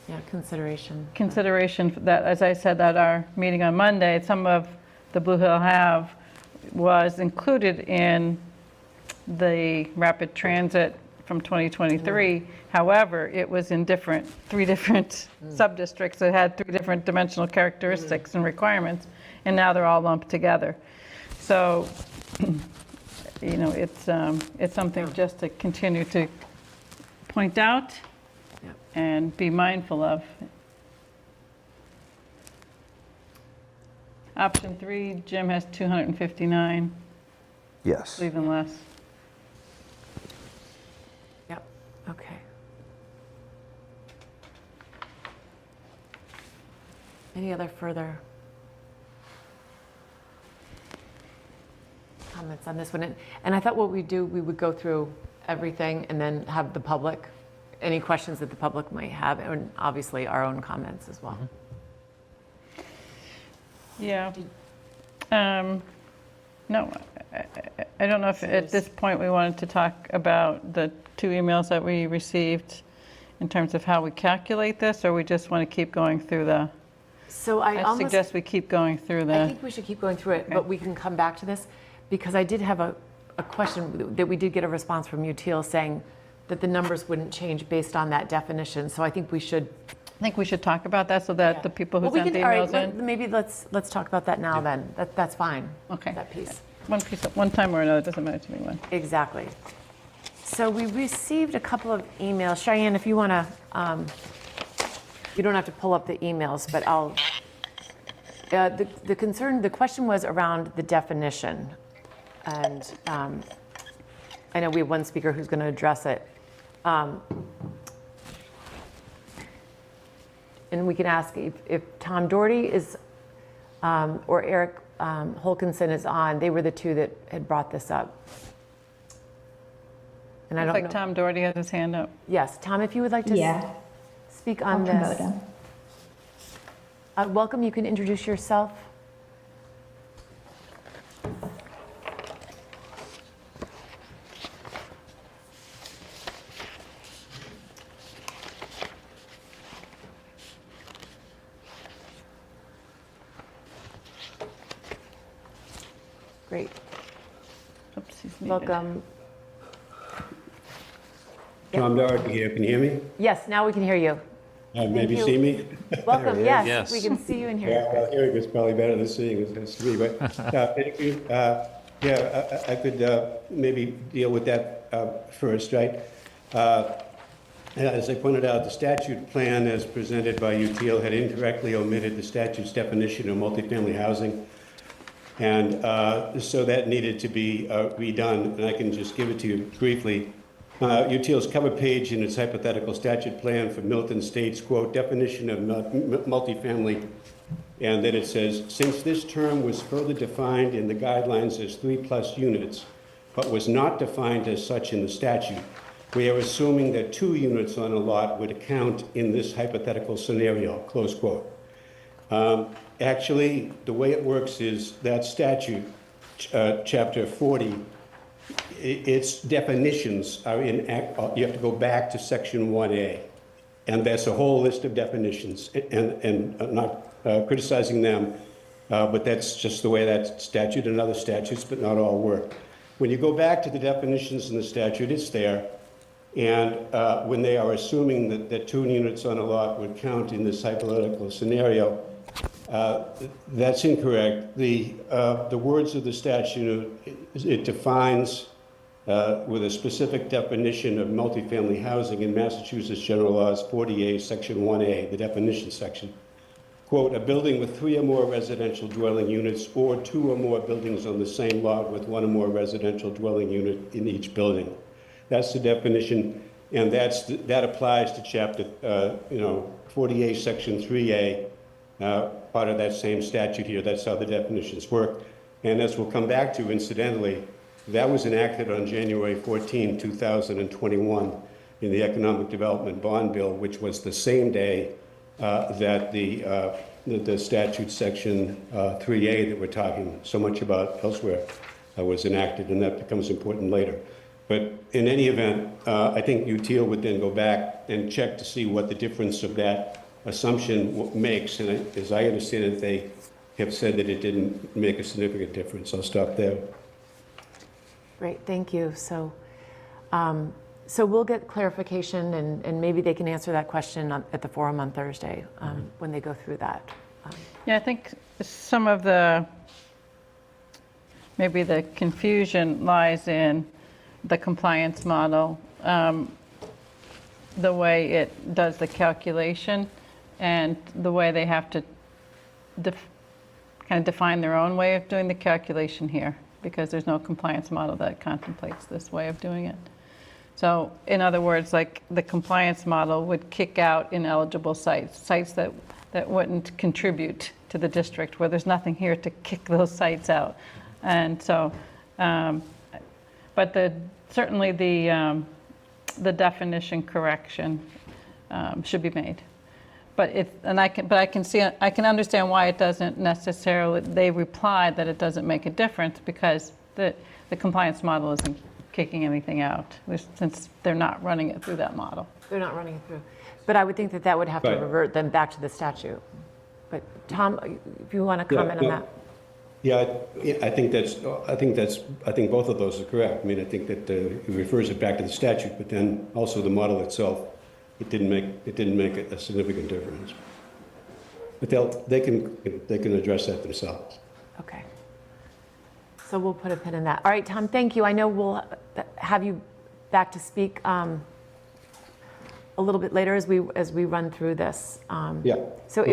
Yeah, consideration. consideration for that, as I said at our meeting on Monday, some of the Blue Hill Ave was included in the rapid transit from 2023. However, it was in 3 different sub-districts that had 3 different dimensional characteristics and requirements, and now they're all lumped together. So, it's something just to continue to point out Yep. and be mindful of. Option 3, Jim has 259, Yes. even less. Yep, okay. Any other further comments on this one? And I thought what we'd do, we would go through everything and then have the public, any questions that the public might have, and obviously our own comments as well. Yeah. No, I don't know if at this point we wanted to talk about the 2 emails that we received in terms of how we calculate this, or we just want to keep going through the, So I suggest we keep going through I the, think we should keep going through it, Okay. but we can come back to this, because I did have a question that we did get a response from Util saying that the numbers wouldn't change based on that definition, so I think we should. I think we should talk about that so that the people who Well, we sent the can- all right, emails in. Maybe let's talk about that now then, that's fine. Okay. That piece. One time or another, it doesn't matter to me when. Exactly. So we received a couple of emails. Cheyenne, if you want to, you don't have to pull up the emails, but the question was around the definition. And I know we have one speaker who's going to address it. And we can ask if Tom Doherty is, or Eric Holkinson is on. They were the 2 that had brought this up. And I Looks don't like know. Tom Doherty has his hand up. Yes, Tom, if you would like to speak on I'll promote this. him. Welcome, you can introduce yourself. Great, Oops, he's muted. welcome. Tom Doherty here, can you hear me? Yes, now we can hear you. Maybe you. see me? Welcome, yes, Yes. we can see you and hear Yeah, you. well, hearing is probably better than seeing, it's to me, but, thank you. Yeah, I could maybe deal with that first, right? As I pointed out, the statute plan as presented by UTL had incorrectly omitted the statute's definition of multifamily housing. And so that needed to be redone, and I can just give it to you briefly. UTIL's cover page in its hypothetical statute plan for Milton states, quote, definition of multifamily, and then it says, since this term was further defined in the guidelines as 3+ units, but was not defined as such in the statute, we are assuming that 2 units on a lot would count in this hypothetical scenario, close quote. Actually, the way it works is that statute, chapter 40, its definitions are in, you have to go back to section 1A. And that's a whole list of definitions, and I'm not criticizing them, but that's just the way that statute and other statutes, but not all work. When you go back to the definitions in the statute, it's there. And when they are assuming that 2 units on a lot would count in this hypothetical scenario, that's incorrect. The words of the statute, it defines with a specific definition of multifamily housing in Massachusetts General Laws 40A, Section 1A, the definition section. Quote, a building with 3 or more residential dwelling units or 2 or more buildings on the same lot with 1 or more residential dwelling unit in each building. That's the definition, and that applies to chapter 48, Section 3A, part of that same statute here. That's how the definitions work. And as we'll come back to, incidentally, that was enacted on January 14, 2021 in the Economic Development Bond Bill, which was the same day that the statute section 3A that we're talking so much about elsewhere was enacted, and that becomes important later. But in any event, I think UTIL would then go back and check to see what the difference of that assumption makes. And as I understand it, they have said that it didn't make a significant difference. I'll stop there. Great, thank you. So we'll get clarification, and maybe they can answer that question at the forum on Thursday when they go through that. Yeah, I think some of maybe the confusion lies in the compliance model, the way it does the calculation, and the way they have to kind of define their own way of doing the calculation here, because there's no compliance model that contemplates this way of doing it. So in other words, like the compliance model would kick out ineligible sites that wouldn't contribute to the district, where there's nothing here to kick those sites out. And so, but certainly the definition correction should be made. But I can understand why it doesn't necessarily. They replied that it doesn't make a difference because the compliance model isn't kicking anything out, since they're not running it through that model. They're not running it through. But I would think that would have to revert them back to the statute. But Tom, if you want to comment on that. Yeah, I think both of those are correct. I mean, I think that it refers it back to the statute, but then also the model itself, it didn't make a significant difference. But they can address that themselves. Okay. So we'll put a pin in that. All right, Tom, thank you. I know we'll have you back to speak a little bit later as we run through this. Yeah. So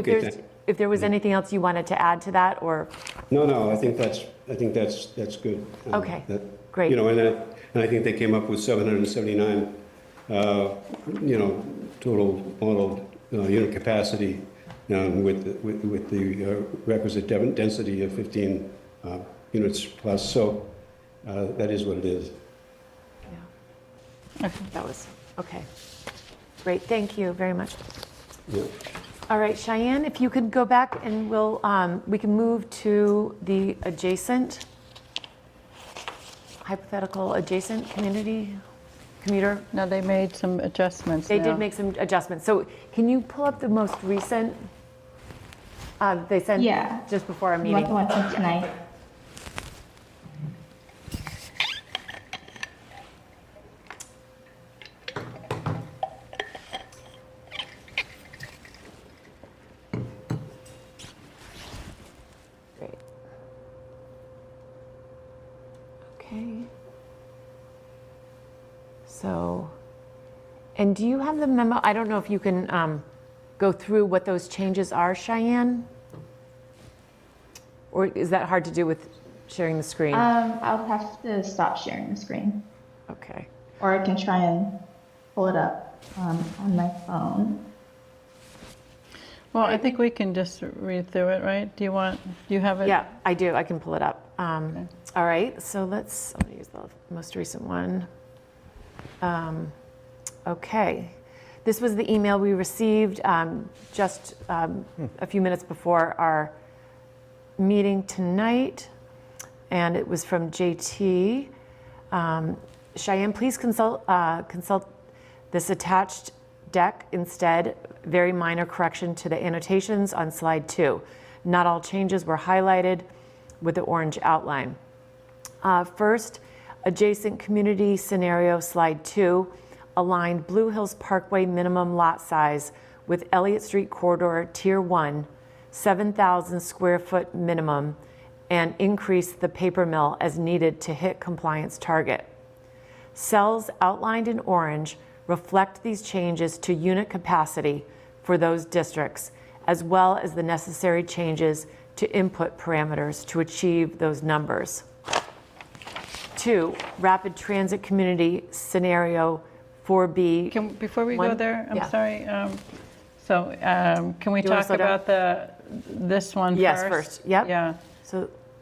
if there was anything else you wanted to add to that, or no, I think that's good. Okay, great. And I think they came up with 779, total model unit capacity, with the requisite density of 15 units plus. So that is what it is. Yeah. That was okay. Great. Thank you very much. Yeah. All right, Cheyenne, if you could go back, and we can move to the hypothetical adjacent commuter. No, they made some adjustments. They did make some adjustments. So can you pull up the most recent? They sent just before our meeting. You want the one from tonight? So, and do you have the memo? I don't know if you can go through what those changes are, Cheyenne? Or is that hard to do with sharing the screen? I'll have to stop sharing the screen, Okay. or I can try and pull it up on my phone. Well, I think we can just read through it, right? Do you have it? Yeah, I do. I can pull it up. All right, so I'm going to use the most recent one. Okay. This was the email we received just a few minutes before our meeting tonight, and it was from JT. Cheyenne, please consult this attached deck instead. Very minor correction to the annotations on slide 2. Not all changes were highlighted with the orange outline. First, adjacent community scenario, slide 2, aligned Blue Hills Parkway minimum lot size with Elliott Street Corridor Tier 1, 7,000 square foot minimum, and increase the paper mill as needed to hit compliance target. Cells outlined in orange reflect these changes to unit capacity for those districts, as well as the necessary changes to input parameters to achieve those numbers. 2, rapid transit community scenario 4B. Before we go One? there, I'm Yeah. sorry. Can we Do you wanna talk slow down? about this one first? Yes, first. Yep. Yeah.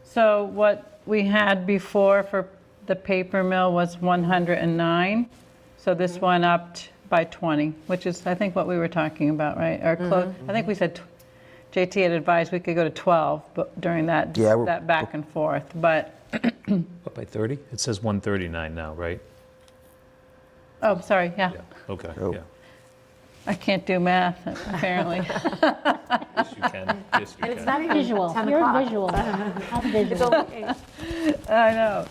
So, what we had before for the paper mill was 109. So this Mm-hmm. one upped by 20, which is, I think, what we were talking about, right? Or close. Mm-hmm. I think we said, JT had advised we could go to 12 but during that, Yeah, that back and forth. But, Up by 30? It says 139 now, right? oh, sorry, yeah. Okay, Oh. yeah. I can't do math, apparently. Yes, you can. Yes, you and it's can. not even Visual. 10 You're o'clock. visual. I'm visual. I know.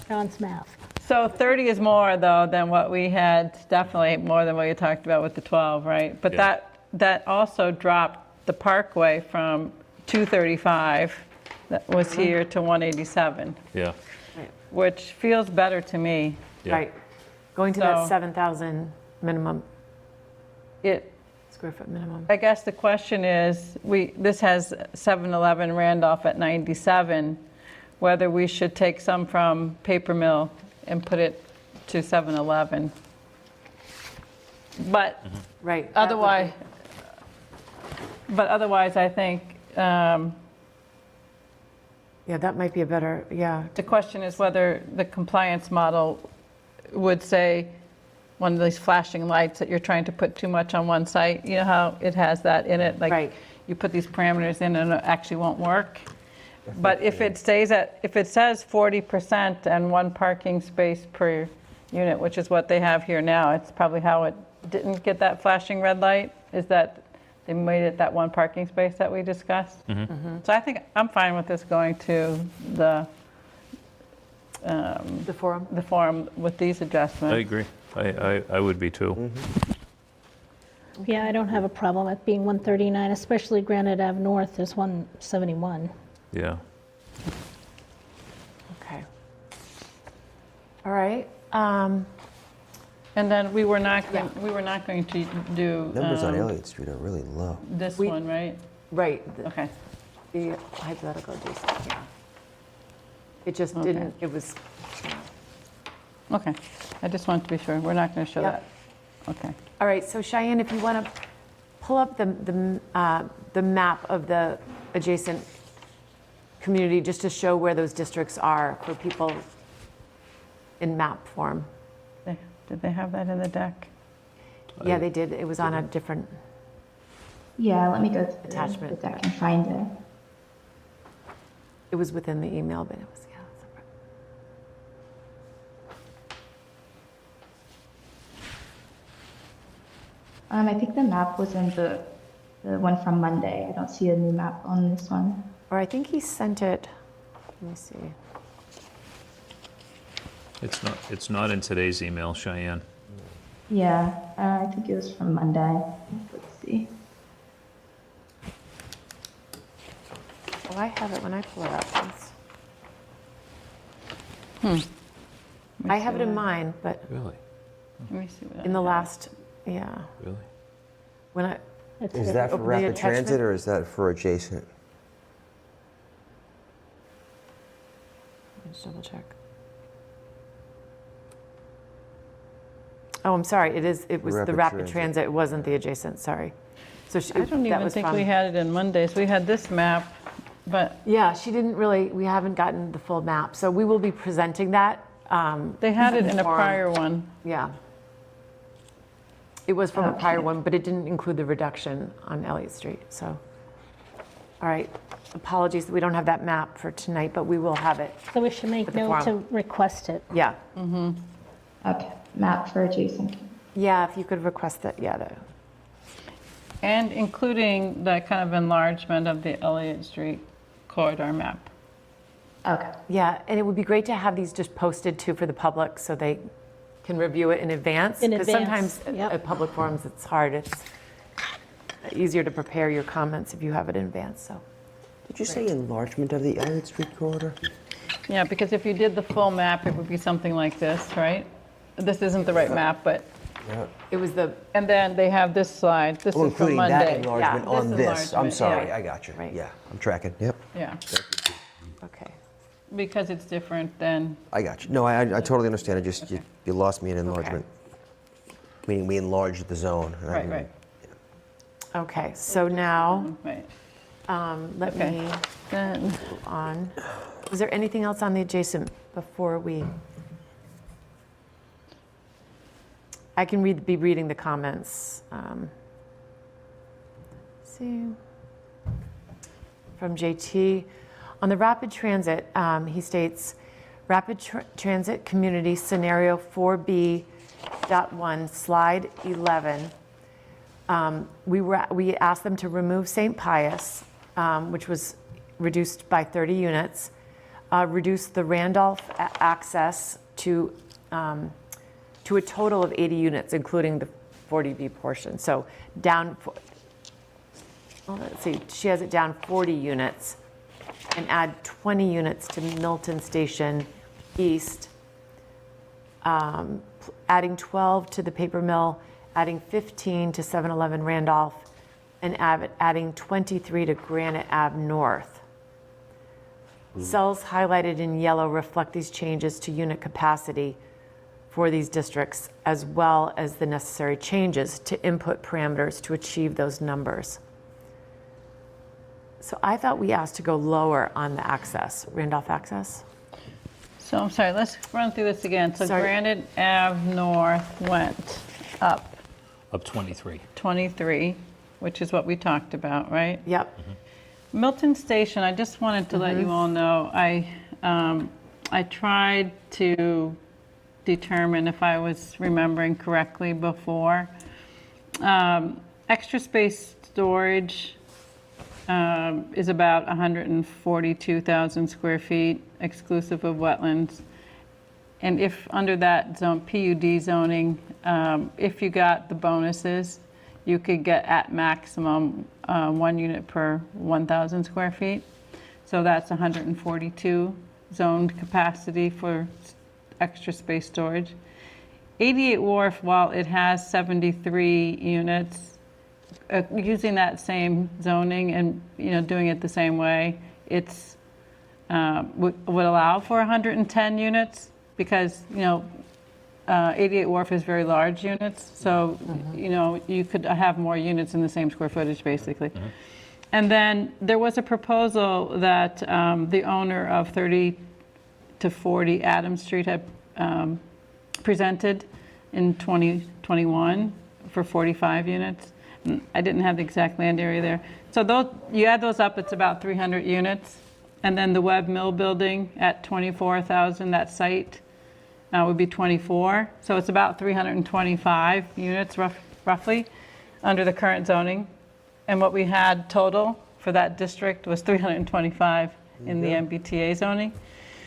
John's math. So 30 is more, though, than what we had, definitely more than what you talked about with the 12, right? But Yeah. that also dropped the Parkway from 235 that was here to 187, Yeah. which feels better to me. Yeah. Right. Going to that So- 7,000 minimum, It, square foot minimum. I guess the question is, this has 711 Randolph at 97, whether we should take some from Paper Mill and put it to 711. But Right. that would otherwise, I think be- Yeah, that might be a better, yeah. the question is whether the compliance model would say one of these flashing lights that you're trying to put too much on one site. You know how it has that in it? Right. Like you put these parameters in and it actually won't work. But if it says 40% and 1 parking space per unit, which is what they have here now, it's probably how it didn't get that flashing red light, is that they made it that 1 parking space that we discussed. So I think I'm fine with this going to the The forum? with these adjustments. I agree. I would be too. Yeah, I don't have a problem with being 139, especially Granite Ave North is 171. Yeah. Okay. All right. And then we were not going to do Numbers on Elliott Street are really low. this one, right? Right. Okay. The hypothetical adjacent, yeah. It just Okay. didn't, it was, Okay. I just want to be sure. We're not going to show Yep. that. Okay. all right, so Cheyenne, if you want to pull up the map of the adjacent community, just to show where those districts are for people in map form. Did they have that in the deck? Yeah, they did. It was on a different, Yeah, let me go to the Attachment. deck and find it. it was within the email, but it was, yeah. separate. I think the map was in the one from Monday. I don't see a new map on this one. Or I think he sent it, let me see. It's not in today's email, Cheyenne. Yeah, I think it was from Monday. Let's see. Oh, I have it when I pull it up. I have it in mine, but Really? Let me see what in the last, yeah, Really? when I, Is that for Open the rapid attachment. transit or is that for adjacent? Let's double check. Oh, I'm sorry, it was the rapid transit, it wasn't the adjacent, sorry. So I don't even think we had it in Mondays. We had this map, but Yeah, she didn't really, we haven't gotten the full map, so we will be presenting that. they had it in a Forum. prior one. Yeah. It was from a prior one, but it didn't include the reduction on Elliott Street, so. All right, apologies, that we don't have that map for tonight, but we will have it. So we should make With the note to forum. request it. Yeah, Okay, map for adjacent. yeah, if you could request that, yeah. And including that kind of enlargement of the Elliott Street corridor map. Okay. Yeah, and it would be great to have these just posted too for the public so they can review it in advance. In Because advance, sometimes yep. at public forums, it's hard. It's easier to prepare your comments if you have it in advance, so. Did you say enlargement of the Elliott Street corridor? Yeah, because if you did the full map, it would be something like this, right? This isn't the right map, but, Yeah. It was the, and then they have this slide. This Oh, is from including that Monday. enlargement Yeah, on this this. I'm enlargement, sorry, yeah. I got you. Right. Yeah, I'm tracking. Yep, Yeah, okay. because it's different than, I got you. No, I totally understand. I just, you lost me in enlargement. Meaning we enlarged the zone. and I right, didn't- right, Okay, so now, right. let Okay. me Then, move on. Was there anything else on the adjacent before we? I can be reading the comments. See, from JT. On the rapid transit, he states, rapid transit community scenario 4B.1, slide 11. We asked them to remove St. Pius, which was reduced by 30 units, reduce the Randolph access to a total of 80 units, including the 40B portion. So down, let's see, she has it down 40 units, and add 20 units to Milton Station East, adding 12 to the paper mill, adding 15 to 7-Eleven Randolph, and adding 23 to Granite Ave North. Cells highlighted in yellow reflect these changes to unit capacity for these districts, as well as the necessary changes to input parameters to achieve those numbers. So I thought we asked to go lower on the access, Randolph access. so I'm sorry, let's run through this again. So Sorry. Granite Ave North went up Up 23. 23, which is what we talked about, right? Yep. Milton Station, I just wanted to let you all know, I tried to determine if I was remembering correctly before. Extra space storage is about 142,000 square feet, exclusive of wetlands. And if under that zone, PUD zoning, if you got the bonuses, you could get at maximum 1 unit per 1,000 square feet. So that's 142 zoned capacity for extra space storage. 88 Wharf, while it has 73 units, using that same zoning and doing it the same way, it's would allow for 110 units because 88 Wharf is very large units, so you could have more units in the same square footage basically. And then there was a proposal that the owner of 30 to 40 Adams Street had presented in 2021 for 45 units. I didn't have the exact land area there. So you add those up, it's about 300 units. And then the Webb Mill building at 24,000, that site would be 24. So it's about 325 units roughly under the current zoning. And what we had total for that district was 325 in the MBTA zoning.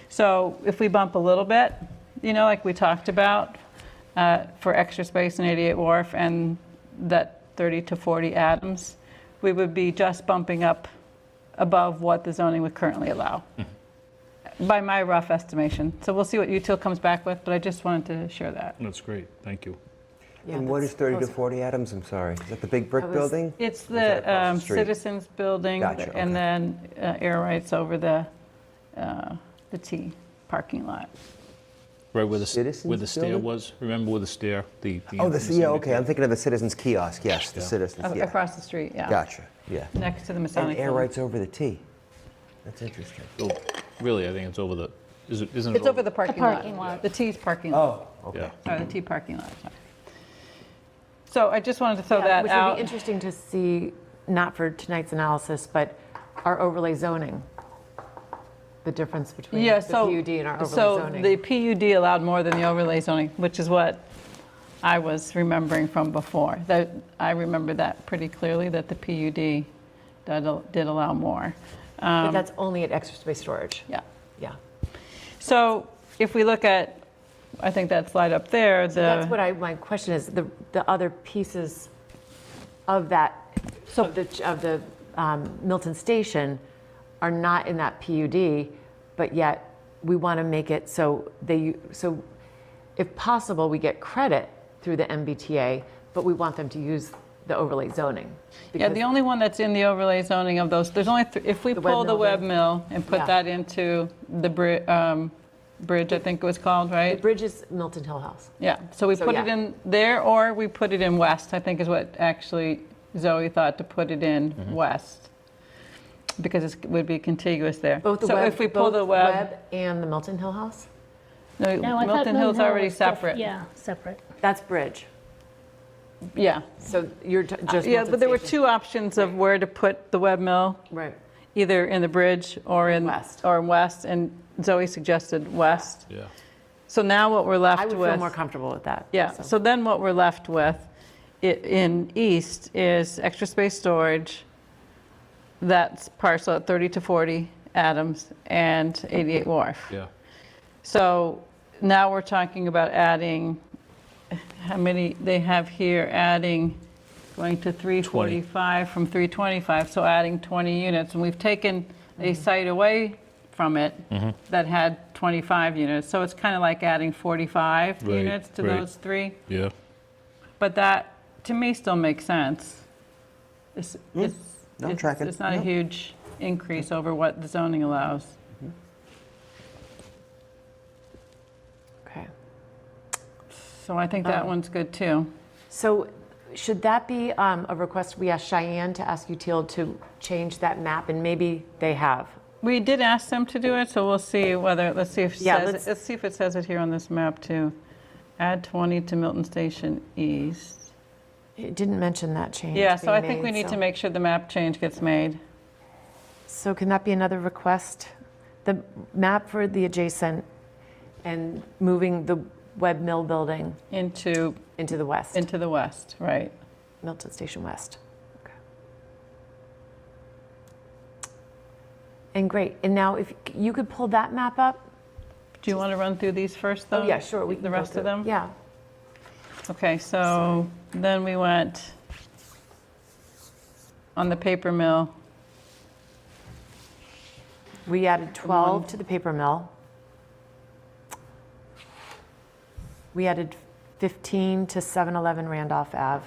So if we bump a little bit, like we talked about for extra space in 88 Wharf and that 30 to 40 Adams, we would be just bumping up above what the zoning would currently allow, by my rough estimation. So we'll see what UTIL comes back with, but I just wanted to share that. That's great, thank you. Yeah, And what that's is 30 to close. 40 Adams? I'm sorry. Is that the big brick That was- building? It's Or is that across the the street? Citizens Building, Gotcha, okay. and then air rights over the T parking lot. Right where the Citizens stair building? was. Remember where the stair? Oh, yeah, okay, I'm thinking of the Citizens kiosk, yes, the Citizens, yeah. Across the street, yeah. Gotcha, yeah. Next to the And Masonic air Building. rights over the T. That's interesting. Oh, really, I think it's over the, isn't it? It's over the parking lot. parking lot. The T's parking lot. Oh, okay. Yeah. Sorry, the T parking lot, sorry. So I just wanted to throw Yeah, that which would out. be interesting to see, not for tonight's analysis, but our overlay zoning. The difference between Yeah, the so, PUD and our overlay so zoning. the PUD allowed more than the overlay zoning, which is what I was remembering from before. That, I remember that pretty clearly, that the PUD did allow more. But that's only at extra space storage. Yeah. Yeah. So if we look at, I think that slide up there, That's what my question is, the other pieces of that, of the Milton Station are not in that PUD, but yet we want to make it so if possible, we get credit through the MBTA, but we want them to use the overlay zoning. Yeah, the only one that's in the overlay zoning of those, there's only, if we The web pull the mill web thing. mill and put Yeah. that into the bridge, I think it was called, The right? bridge is Milton Hill House. Yeah, so we So, put it yeah. in there, or we put it in west, I think is what actually Zoe thought, to put it in west, because it would be contiguous there. Both the So web, if we pull both the web, and the Milton Hill House? no, No, I thought Milton Hill's Hill already was diff- separate. Yeah, separate. That's bridge. Yeah, So you're just yeah, Milton but there were Station. two options of where to put the web mill, Right. either in the bridge or in West. or in west, and Zoe suggested west. Yeah. So now what we're left I with. would feel more comfortable with that. Yeah, so then what we're left with in east is extra space storage. That's parcel at 30 to 40 Adams and 88 Wharf. Yeah. So now we're talking about adding, how many they have here, adding, going to 345 from 325, so adding 20 units. And we've taken a site away from it that had 25 units. So it's kind of like adding 45 Right, units to right. those three. Yeah. But that, to me, still makes sense. I'm tracking. It's not a Yeah. huge increase over what the zoning allows. Okay. So I think that one's good, too. So should that be a request we ask Cheyenne to ask UTIL to change that map, and maybe they have? We did ask them to do it, so we'll see whether, let's see if it Yeah, says, let's see if it says it here on this map, too. Add 20 to Milton Station East. It didn't mention that change. Yeah, so being I think we made, need to so- make sure the map change gets made. So can that be another request? The map for the adjacent and moving the web mill building Into into the west, the west, right. Milton Station West. Okay. And great. And now if you could pull that map up? Do you want to run through these first, though? Oh, yeah, sure. We can The go rest of through- them? Yeah. Okay, so then we went on the paper mill. We added 12 to the paper mill. We added 15 to 711 Randolph Ave.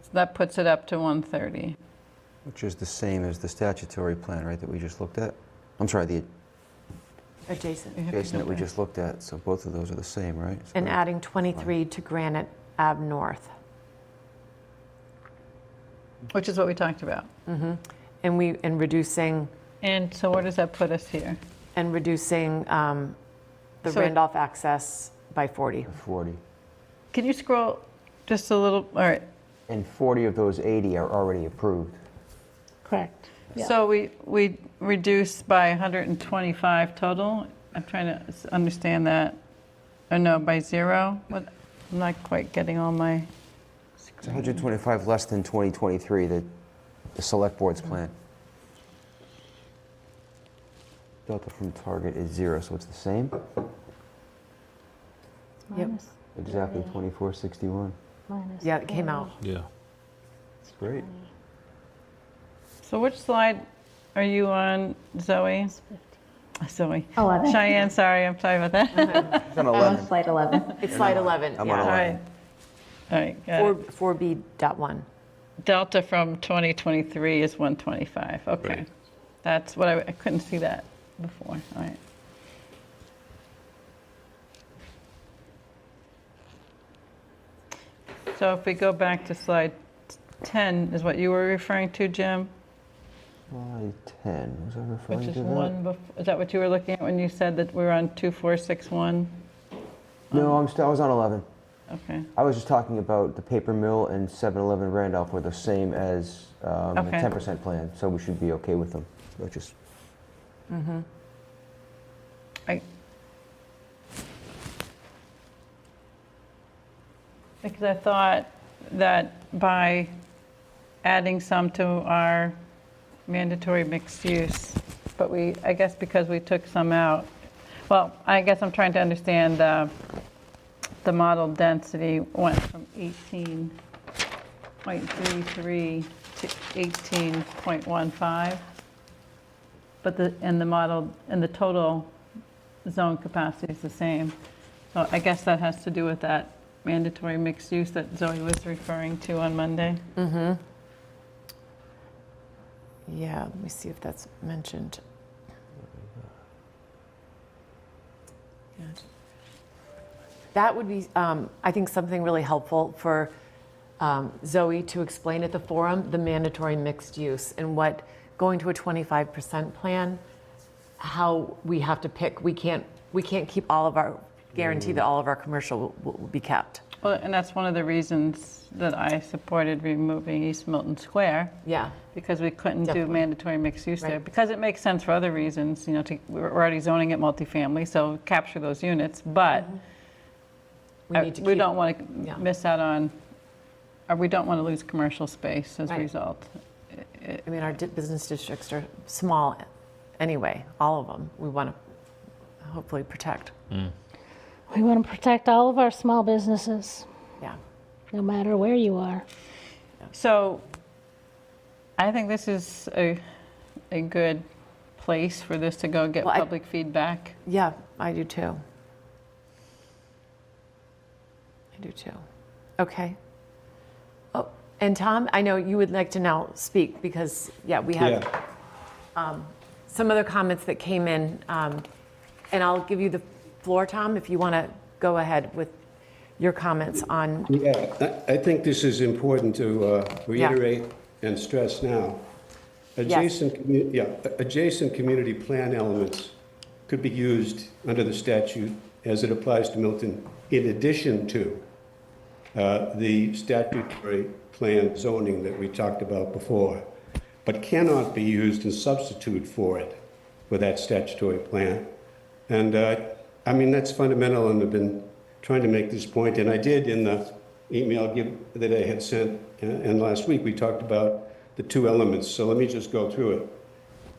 So that puts it up to 130. Which is the same as the statutory plan, right, that we just looked at? I'm sorry, the Adjacent. adjacent that we just looked at, so both of those are the same, right? So- And adding 23 to Granite Ave North. Which is what we talked about. And reducing, And so where does that put us here? the So- Randolph access by 40. 40. Can you scroll just a little? All right. And 40 of those 80 are already approved. Correct. Yeah. So we reduced by 125 total. I'm trying to understand that. Or no, by zero? What? I'm not quite getting all my. It's 125 less than 2023, the select board's plan. Delta from target is 0, so it's the same? Yep. Minus- Exactly 2461. minus Yeah, it came 40. out. Yeah. That's great. So which slide are you on, Zoe? Zoe. 11. Cheyenne, sorry, I'm sorry about that. It's on I'm 11. on slide 11. It's slide 11, I'm on yeah. All 11. right. All right, got it. 4B.1. Delta from 2023 is 125, okay. Right. That's what I couldn't see that before, all right. So if we go back to slide 10, is what you were referring to, Jim? Slide 10, was I referring Which is to that? is that what you were looking at when you said that we're on 2461? No, I was on 11. Okay. I was just talking about the paper mill and 7-Eleven Randolph were the same as the Okay. 10% plan, so we should be okay with them. But just Because I thought that by adding some to our mandatory mixed use, but I guess because we took some out, well, I guess I'm trying to understand the model density went from 18.33 to 18.15, but the total zone capacity is the same. So I guess that has to do with that mandatory mixed use that Zoe was referring to on Monday. Yeah, let me see if that's mentioned. Yeah. That would be, I think, something really helpful for Zoe to explain at the forum, the mandatory mixed use and what going to a 25% plan, how we have to pick. We can't keep guarantee that all of our commercial will be kept. Well, and that's one of the reasons that I supported removing East Milton Square. Yeah. Because we couldn't do Definitely. mandatory mixed use there. Right. Because it makes sense for other reasons, we're already zoning it multifamily, so capture those units, but we don't want to miss out on, or we don't want to lose commercial space as a Right. result. I mean, our business districts are small anyway, all of them. We want to hopefully protect. We want to protect all of our small businesses, Yeah. no matter where you are. So I think this is a good place for this to go get Well, public feedback. Yeah, I do too. Okay. Oh, and Tom, I know you would like to now speak because, we have some other comments that came in. And I'll give you the floor, Tom, if you want to go ahead with your comments on. Yeah, I think this is important to reiterate and stress now. Adjacent community plan elements could be used under the statute as it applies to Milton in addition to the statutory plan zoning that we talked about before, but cannot be used in substitute for it, for that statutory plan. And I mean, that's fundamental, and I've been trying to make this point, and I did in the email that I had sent, and last week we talked about the two elements, so let me just go through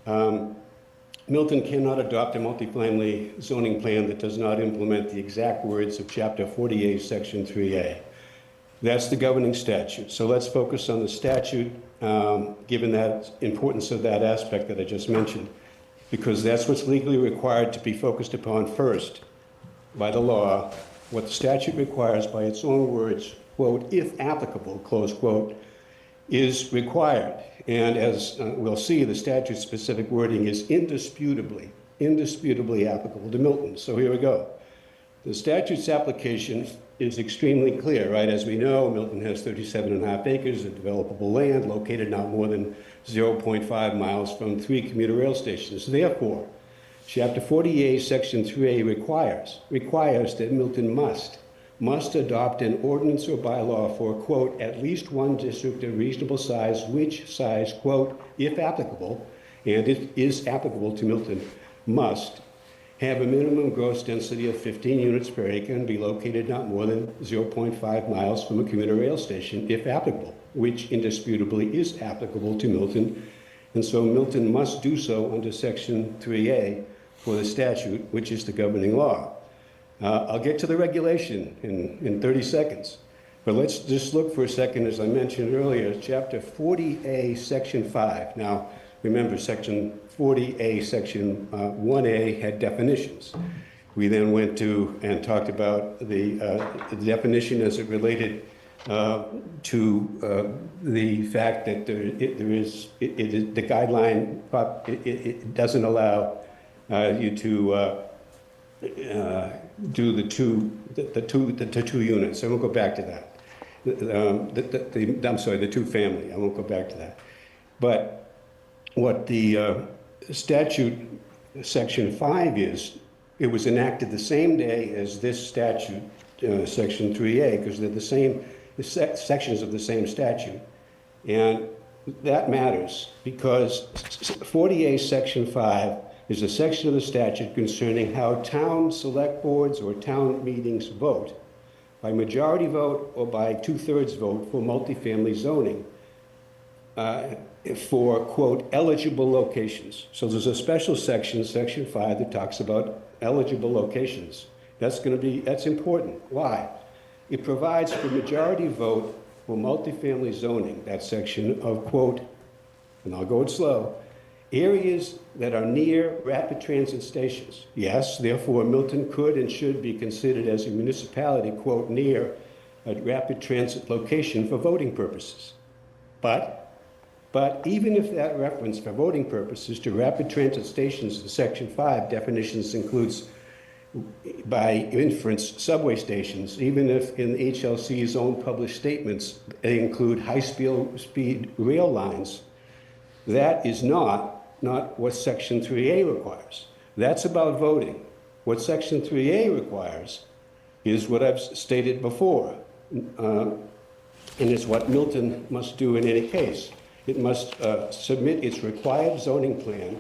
it. Milton cannot adopt a multifamily zoning plan that does not implement the exact words of Chapter 48, Section 3A. That's the governing statute. So let's focus on the statute, given that importance of that aspect that I just mentioned, because that's what's legally required to be focused upon first by the law. What the statute requires by its own words, quote, if applicable, close quote, is required. And as we'll see, the statute's specific wording is indisputably applicable to Milton. So here we go. The statute's application is extremely clear, right? As we know, Milton has 37.5 acres of developable land located not more than 0.5 miles from 3 commuter rail stations. Therefore, Chapter 48, Section 3A requires that Milton must adopt an ordinance or bylaw for, quote, at least one district of reasonable size, which size, quote, if applicable, and it is applicable to Milton, must have a minimum gross density of 15 units per acre and be located not more than 0.5 miles from a commuter rail station, if applicable, which indisputably is applicable to Milton. And so Milton must do so under Section 3A for the statute, which is the governing law. I'll get to the regulation in 30 seconds, but let's just look for a second, as I mentioned earlier, Chapter 40A, Section 5. Now, remember, Section 40A, Section 1A had definitions. We then went to and talked about the definition as it related to the fact that the guideline, it doesn't allow you to do the two units, and we'll go back to that. I'm sorry, the two-family. I won't go back to that. But what the statute, Section 5 is, it was enacted the same day as this statute, Section 3A, because they're the same sections of the same statute. And that matters because 40A Section 5 is a section of the statute concerning how town select boards or town meetings vote, by majority vote or by 2/3 vote for multifamily zoning for, quote, eligible locations. So there's a special section, Section 5, that talks about eligible locations. That's important. Why? It provides for majority vote for multifamily zoning, that section of, quote, and I'll go it slow, areas that are near rapid transit stations. Yes, therefore, Milton could and should be considered as a municipality, quote, near a rapid transit location for voting purposes. But even if that reference for voting purposes to rapid transit stations in Section 5 definitions includes, by inference, subway stations, even if in HLC's own published statements they include high-speed rail lines, that is not what Section 3A requires. That's about voting. What Section 3A requires is what I've stated before, and it's what Milton must do in any case. It must submit its required zoning plan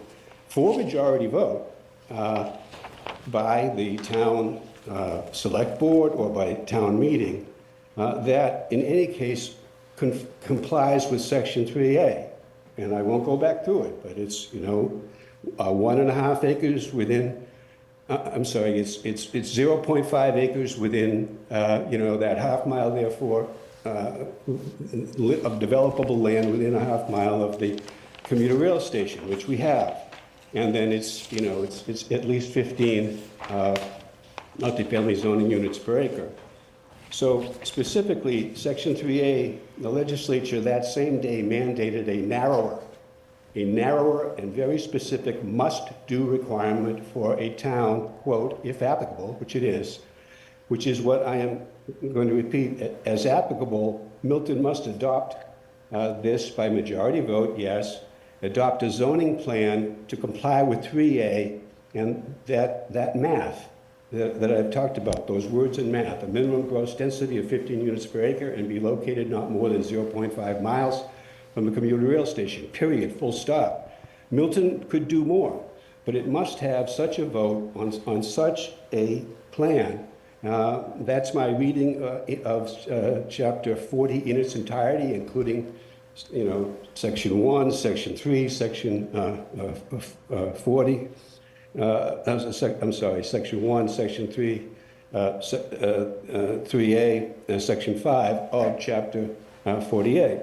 for majority vote by the town select board or by town meeting that in any case complies with Section 3A. And I won't go back through it, but it's, 1.5 acres within, I'm sorry, it's 0.5 acres within, that half mile, therefore, of developable land within a half mile of the commuter rail station, which we have. And then it's at least 15 multifamily zoning units per acre. So specifically, Section 3A, the legislature that same day mandated a narrower and very specific must-do requirement for a town, quote, if applicable, which it is, which is what I am going to repeat. As applicable, Milton must adopt this by majority vote, yes, adopt a zoning plan to comply with 3A and that math that I've talked about, those words in math, a minimum gross density of 15 units per acre and be located not more than 0.5 miles from the commuter rail station, period, full stop. Milton could do more, but it must have such a vote on such a plan. That's my reading of Chapter 40 in its entirety, including, Section 1, Section 3, Section 40. I'm sorry, Section 1, Section 3, 3A, and Section 5 of Chapter 48.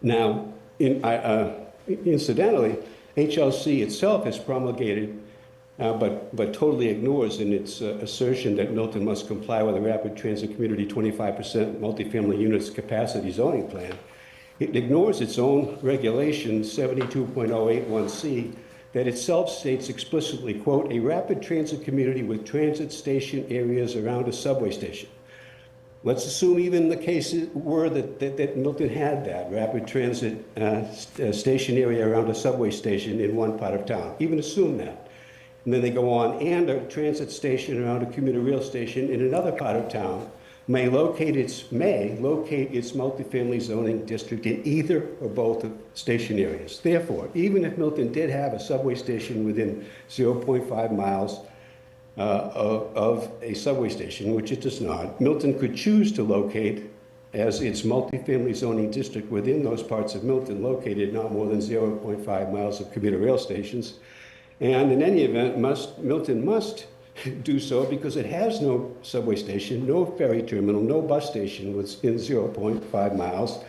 Now, incidentally, HLC itself has promulgated, but totally ignores in its assertion that Milton must comply with a rapid transit community 25% multifamily units capacity zoning plan. It ignores its own regulation 72.081C that itself states explicitly, quote, a rapid transit community with transit station areas around a subway station. Let's assume even the cases were that Milton had that rapid transit station area around a subway station in one part of town. Even assume that. And then they go on, and a transit station around a commuter rail station in another part of town may locate its multifamily zoning district in either or both of station areas. Therefore, even if Milton did have a subway station within 0.5 miles of a subway station, which it does not, Milton could choose to locate as its multifamily zoning district within those parts of Milton located not more than 0.5 miles of commuter rail stations. And in any event, Milton must do so because it has no subway station, no ferry terminal, no bus station within 0.5 miles,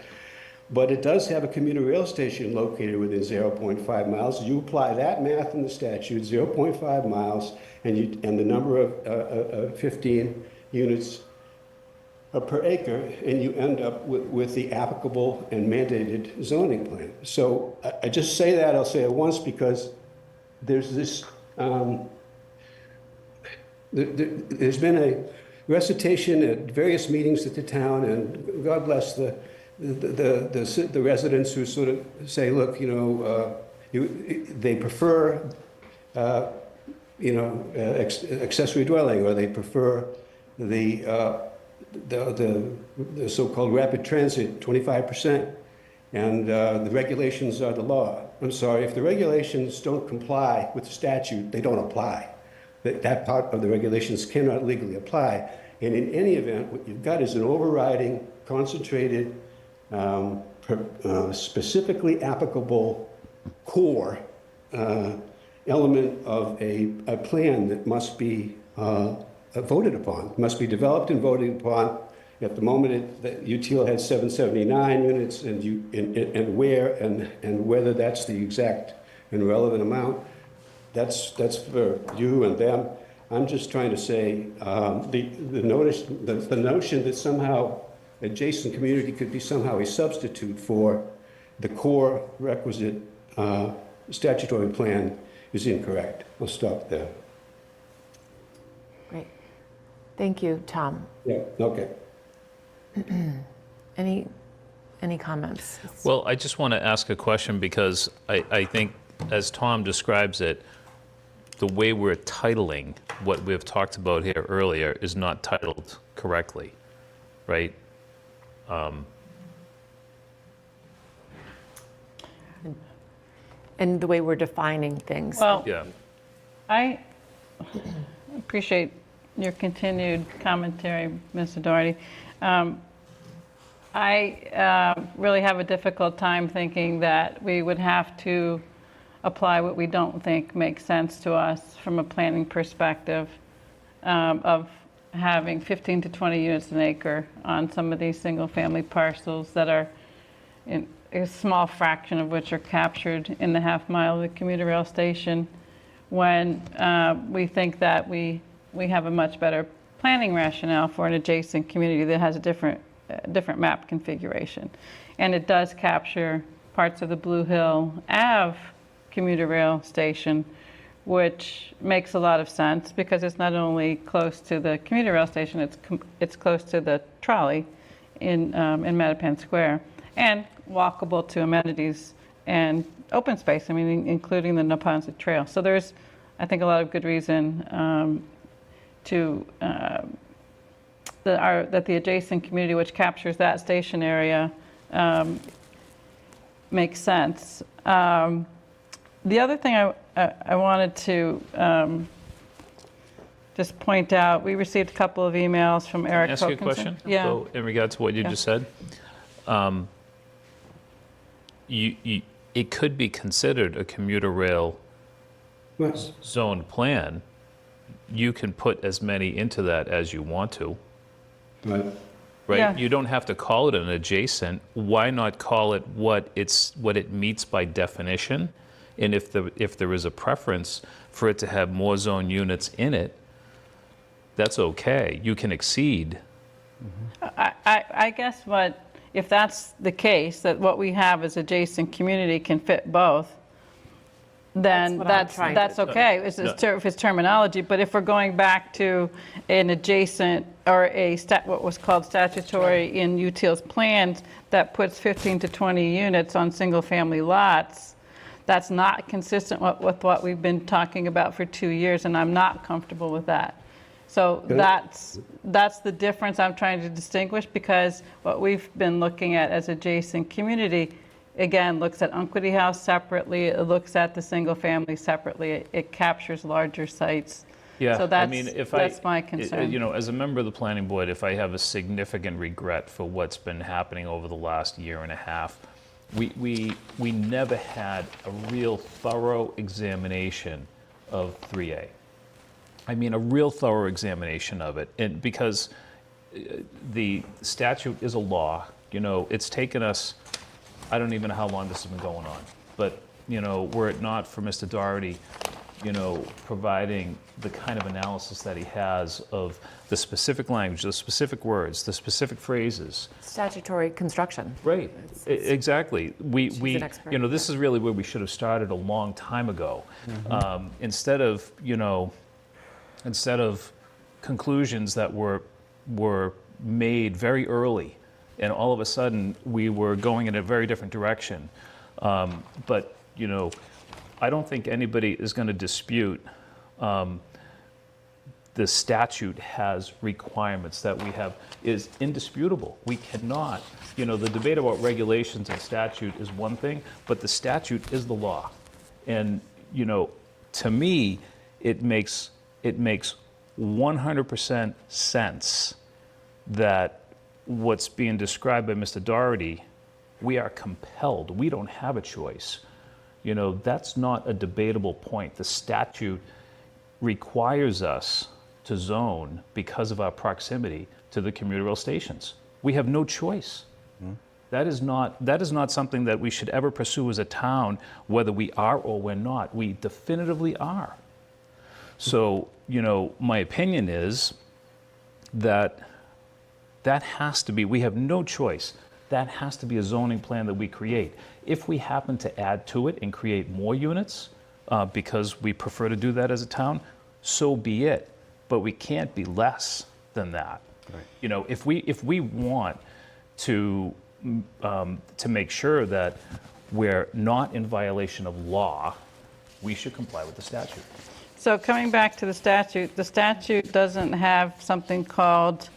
but it does have a commuter rail station located within 0.5 miles. You apply that math in the statute, 0.5 miles, and the number of 15 units per acre, and you end up with the applicable and mandated zoning plan. So I just say that, I'll say it once, because there's this, there's been recitation at various meetings at the town, and God bless the residents who sort of say, look, they prefer, accessory dwelling, or they prefer the so-called rapid transit, 25%, and the regulations are the law. I'm sorry, if the regulations don't comply with the statute, they don't apply. That part of the regulations cannot legally apply. And in any event, what you've got is an overriding, concentrated, specifically applicable core element of a plan that must be voted upon, must be developed and voted upon. At the moment, UTL had 779 units, and whether that's the exact and relevant amount, that's for you and them. I'm just trying to say the notion that somehow adjacent community could be somehow a substitute for the core requisite statutory plan is incorrect. I'll stop there. Great. Thank you, Tom. Yeah, okay. Any comments? Well, I just want to ask a question because I think, as Tom describes it, the way we're titling what we've talked about here earlier is not titled correctly, right? And the way we're defining things. Well, Yeah. I appreciate your continued commentary, Mr. Doherty. I really have a difficult time thinking that we would have to apply what we don't think makes sense to us from a planning perspective of having 15 to 20 units an acre on some of these single-family parcels that are a small fraction of which are captured in the half mile of the commuter rail station, when we think that we have a much better planning rationale for an adjacent community that has a different map configuration. And it does capture parts of the Blue Hill Ave commuter rail station, which makes a lot of sense because it's not only close to the commuter rail station, it's close to the trolley in Mattapan Square, and walkable to amenities and open space, I mean, including the Neponset Trail. So there's, I think, a lot of good reason that the adjacent community, which captures that station area, makes sense. The other thing I wanted to just point out, we received a couple of emails from Eric Can I ask you a Hokinson. question? Yeah. So, in regard to what you just said, it could be considered a commuter rail zone plan. You can put as many into that as you want to. Right. Right? Yeah. You don't have to call it an adjacent. Why not call it what it meets by definition? And if there is a preference for it to have more zone units in it, that's okay. You can exceed. I guess if that's the case, that what we have as adjacent community can fit both, then that's okay. It's terminology. But if we're going back to an adjacent or what was called statutory in UTIL's plans that puts 15 to 20 units on single-family lots, that's not consistent with what we've been talking about for 2 years, and I'm not comfortable with that. So that's the difference I'm trying to distinguish, because what we've been looking at as adjacent community, again, looks at Unquity House separately, it looks at the single family separately, it captures larger sites. Yeah, So I that's, mean, that's my concern. As a member of the planning board, if I have a significant regret for what's been happening over the last year and a half, we never had a real thorough examination of 3A. I mean, a real thorough examination of it, and because the statute is a law, it's taken us, I don't even know how long this has been going on, but, were it not for Mr. Doherty, providing the kind of analysis that he has of the specific language, the specific words, the specific phrases. Statutory construction. Right, exactly. She's an expert. This is really where we should have started a long time ago. Instead of conclusions that were were made very early, and all of a sudden we were going in a very different direction. But I don't think anybody is going to dispute the statute has requirements that we have is indisputable. We cannot, the debate about regulations and statute is one thing, but the statute is the law. And, to me, it makes 100% sense that what's being described by Mr. Doherty, we are compelled. We don't have a choice. That's not a debatable point. The statute requires us to zone because of our proximity to the commuter rail stations. We have no choice. That is not something that we should ever pursue as a town, whether we are or we're not. We definitively are. So, my opinion is that has to be, we have no choice. That has to be a zoning plan that we create. If we happen to add to it and create more units, because we prefer to do that as a town, so be it. But we can't be less than that. Right. If we want to make sure that we're not in violation of law, we should comply with the statute. So coming back to the statute doesn't have something called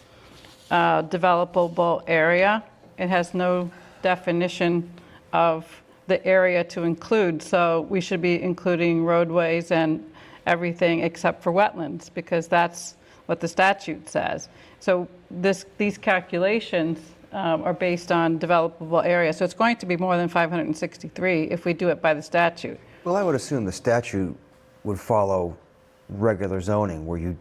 developable area. It has no definition of the area to include. So we should be including roadways and everything except for wetlands, because that's what the statute says. So these calculations are based on developable area. So it's going to be more than 563 if we do it by the statute. Well, I would assume the statute would follow regular zoning, where you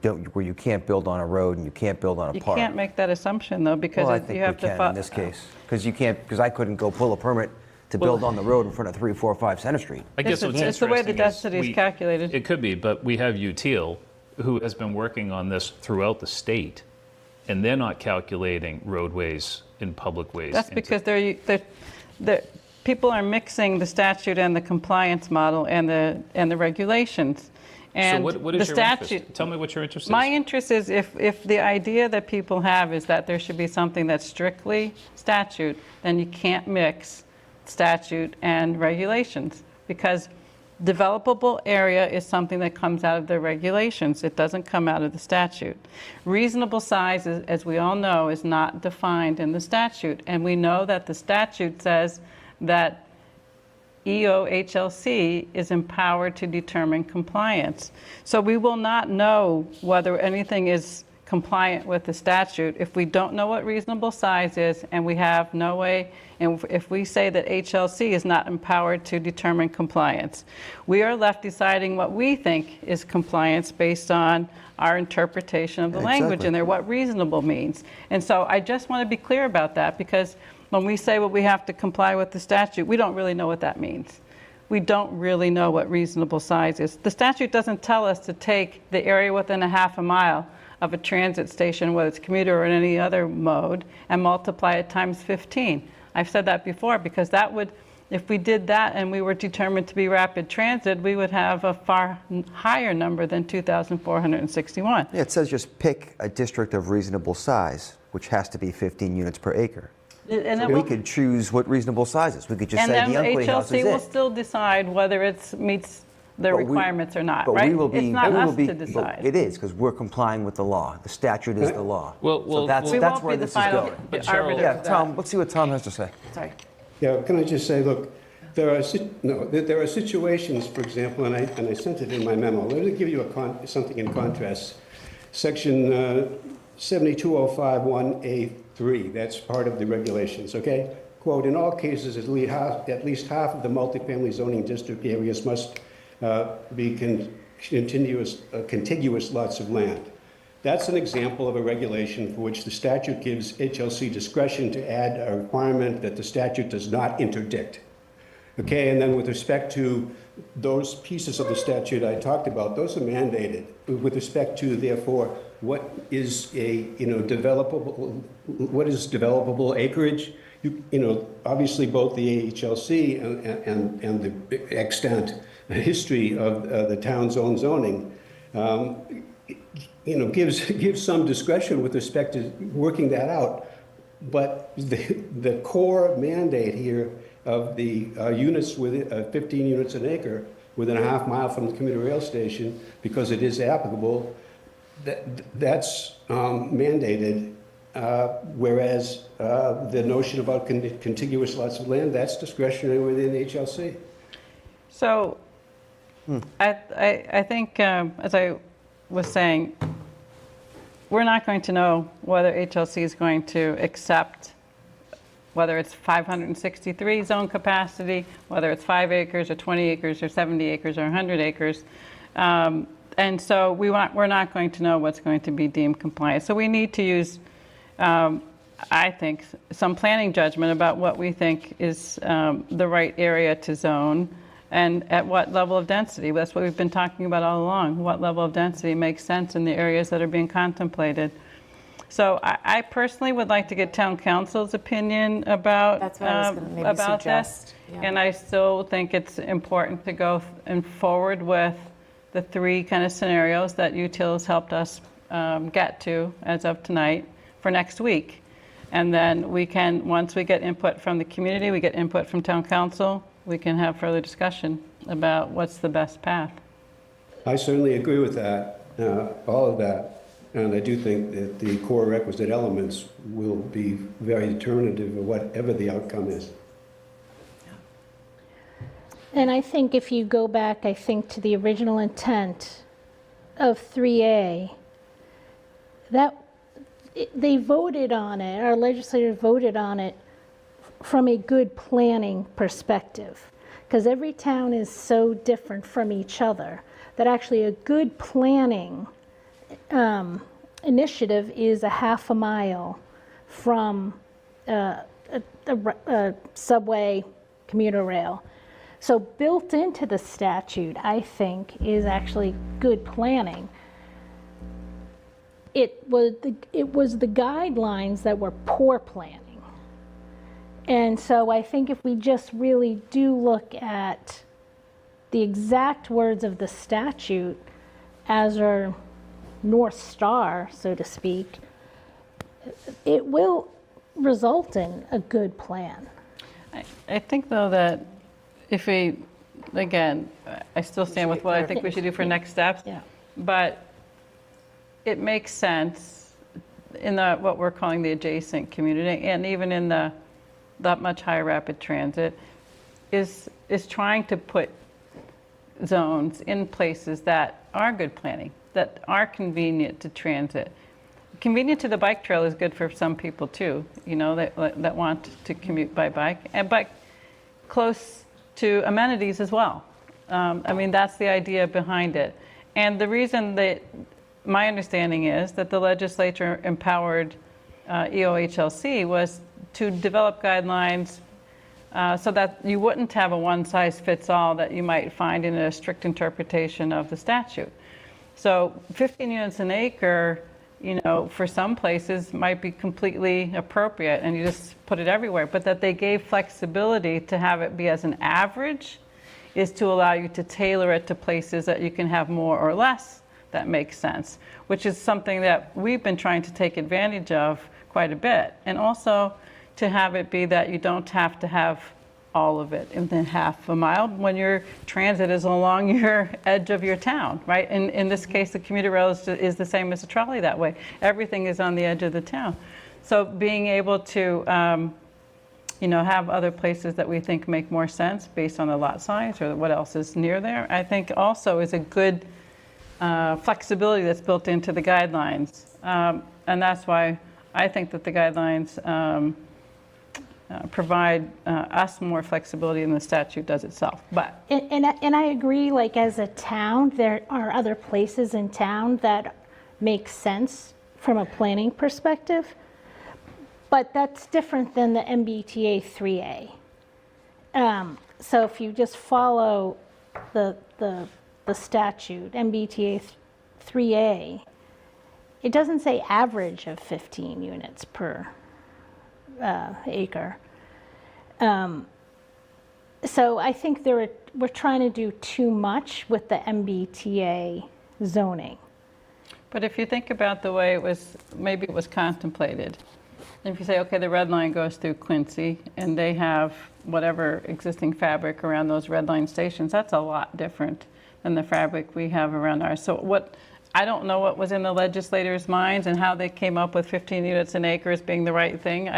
can't build on a road and you can't build on a park. You can't make that assumption, though, because Well, I think you have we can to in this case, because I couldn't go pull a permit to build on the road in front of 345 Center Street. I guess what's it's the way the interesting density is calculated. It could be, but we have UTIL, who has been working on this throughout the state, and they're not calculating roadways in public ways. That's because people are mixing the statute and the compliance model and the regulations. And so what is the your statute, interest? Tell me what your interest is. My interest is if the idea that people have is that there should be something that's strictly statute, then you can't mix statute and regulations, because developable area is something that comes out of the regulations. It doesn't come out of the statute. Reasonable size, as we all know, is not defined in the statute. And we know that the statute says that EOHLC is empowered to determine compliance. So we will not know whether anything is compliant with the statute if we don't know what reasonable size is, and we have no way, and if we say that HLC is not empowered to determine compliance. We are left deciding what we think is compliance based on our interpretation of the language in there, what reasonable means. And so I just want to be clear about that, because when we say, well, we have to comply with the statute, we don't really know what that means. We don't really know what reasonable size is. The statute doesn't tell us to take the area within a half a mile of a transit station, whether it's commuter or in any other mode, and multiply it times 15. I've said that before, because that would, if we did that and we were determined to be rapid transit, we would have a far higher number than 2,461. Yeah, it says just pick a district of reasonable size, which has to be 15 units per acre. And So we could choose what reasonable size is. We could just and say then the the Unkley House is HLC will it. still decide whether it meets the requirements or not, But right? we will be, It's not we will us be, to but decide. it is, because we're complying with the law. The statute is the law. Well, So that's We that's won't where be the this is final going. But Cheryl- arbiter Yeah, of that. Tom, let's see what Tom has to say. Sorry. Yeah, can I just say, look, there are situations, for example, and I sent it in my memo. Let me give you something in contrast. Section 72051A3, that's part of the regulations, okay? Quote, in all cases, at least half of the multifamily zoning district areas must be contiguous lots of land. That's an example of a regulation for which the statute gives HLC discretion to add a requirement that the statute does not interdict. Okay, and then with respect to those pieces of the statute I talked about, those are mandated. With respect to, therefore, what is developable acreage? Obviously both the HLC and the extant history of the town's own zoning gives some discretion with respect to working that out. But the core mandate here of the units with 15 units an acre within a half mile from the commuter rail station, because it is applicable, that's mandated. Whereas the notion about contiguous lots of land, that's discretionary within HLC. So I think, as I was saying, we're not going to know whether HLC is going to accept whether it's 563 zone capacity, whether it's 5 acres or 20 acres or 70 acres or 100 acres. And so we're not going to know what's going to be deemed compliant. So we need to use, I think, some planning judgment about what we think is the right area to zone and at what level of density. That's what we've been talking about all along. What level of density makes sense in the areas that are being contemplated. So I personally would like to get town council's opinion about That's what I was going to maybe about suggest. this. Yeah. And I still think it's important to go forward with the 3 kind of scenarios that UTIL's helped us get to as of tonight for next week. And then we can, once we get input from the community, we get input from town council, we can have further discussion about what's the best path. I certainly agree with that, all of that. And I do think that the core requisite elements will be very determinative of whatever the outcome is. And I think if you go back, I think, to the original intent of 3A, they voted on it, our legislators voted on it from a good planning perspective. Because every town is so different from each other that actually a good planning initiative is a half a mile from a subway, commuter rail. So built into the statute, I think, is actually good planning. It was the guidelines that were poor planning. And so I think if we just really do look at the exact words of the statute as our North Star, so to speak, it will result in a good plan. I think, though, that if we, again, I still stand with what I think we should do for next steps. Yeah. But it makes sense in what we're calling the adjacent community, and even in that much higher rapid transit, is trying to put zones in places that are good planning, that are convenient to transit. Convenient to the bike trail is good for some people too, that want to commute by bike, but close to amenities as well. I mean, that's the idea behind it. And the reason that my understanding is that the legislature empowered EOHLC was to develop guidelines so that you wouldn't have a one-size-fits-all that you might find in a strict interpretation of the statute. So 15 units an acre, for some places might be completely appropriate and you just put it everywhere, but that they gave flexibility to have it be as an average is to allow you to tailor it to places that you can have more or less that makes sense, which is something that we've been trying to take advantage of quite a bit. And also to have it be that you don't have to have all of it within half a mile when your transit is along your edge of your town, right? In this case, the commuter rail is the same as a trolley that way. Everything is on the edge of the town. So being able to, have other places that we think make more sense based on the lot size or what else is near there, I think also is a good flexibility that's built into the guidelines. And that's why I think that the guidelines provide us more flexibility than the statute does itself. But And I agree, like as a town, there are other places in town that make sense from a planning perspective, but that's different than the MBTA 3A. So if you just follow the statute, MBTA 3A, it doesn't say average of 15 units per acre. So I think we're trying to do too much with the MBTA zoning. But if you think about the way it was, maybe it was contemplated, if you say, okay, the red line goes through Quincy, and they have whatever existing fabric around those red line stations, that's a lot different than the fabric we have around ours. So I don't know what was in the legislators' minds and how they came up with 15 units an acre as being the right thing.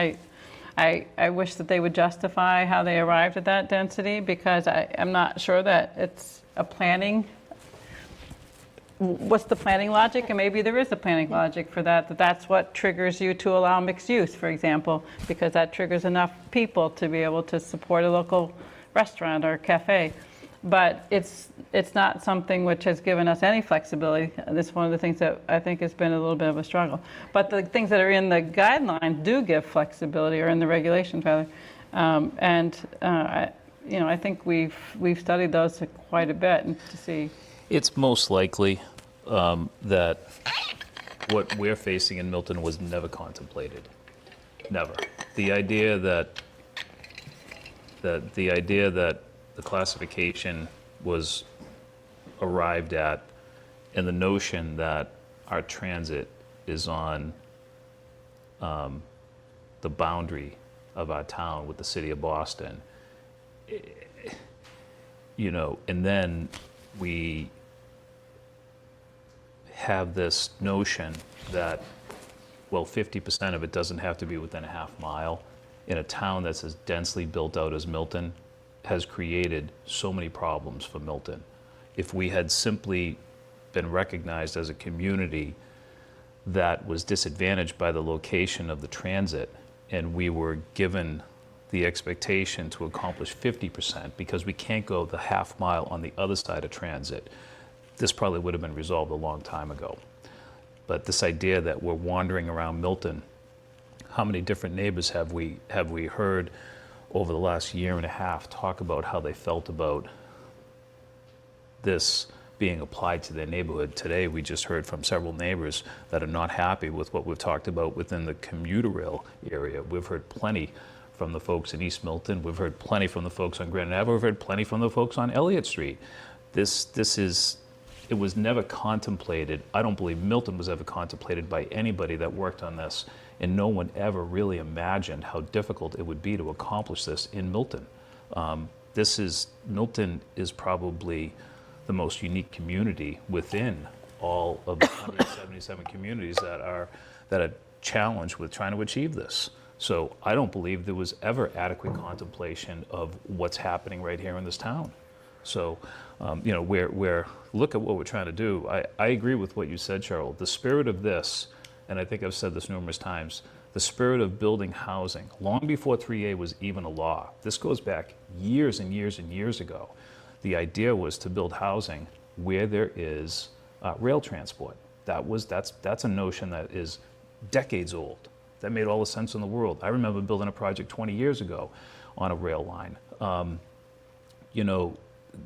I wish that they would justify how they arrived at that density, because I'm not sure that it's a planning. What's the planning logic? And maybe there is a planning logic for that that's what triggers you to allow mixed use, for example, because that triggers enough people to be able to support a local restaurant or cafe. But it's not something which has given us any flexibility. This is one of the things that I think has been a little bit of a struggle. But the things that are in the guidelines do give flexibility, or in the regulations rather. I think we've studied those quite a bit and to see. It's most likely that what we're facing in Milton was never contemplated. Never. The idea that the classification was arrived at, and the notion that our transit is on the boundary of our town with the city of Boston, and then we have this notion that, well, 50% of it doesn't have to be within a half mile. In a town that's as densely built out as Milton, has created so many problems for Milton. If we had simply been recognized as a community that was disadvantaged by the location of the transit, and we were given the expectation to accomplish 50% because we can't go the half mile on the other side of transit, this probably would have been resolved a long time ago. But this idea that we're wandering around Milton, how many different neighbors have we heard over the last year and a half talk about how they felt about this being applied to their neighborhood? Today, we just heard from several neighbors that are not happy with what we've talked about within the commuter rail area. We've heard plenty from the folks in East Milton. We've heard plenty from the folks on Granite Ave. We've heard plenty from the folks on Elliott Street. It was never contemplated. I don't believe Milton was ever contemplated by anybody that worked on this, and no one ever really imagined how difficult it would be to accomplish this in Milton. Milton is probably the most unique community within all of the 177 communities that are challenged with trying to achieve this. So I don't believe there was ever adequate contemplation of what's happening right here in this town. So, look at what we're trying to do. I agree with what you said, Cheryl. The spirit of this, and I think I've said this numerous times, the spirit of building housing, long before 3A was even a law. This goes back years and years and years ago. The idea was to build housing where there is rail transport. That's a notion that is decades old. That made all the sense in the world. I remember building a project 20 years ago on a rail line.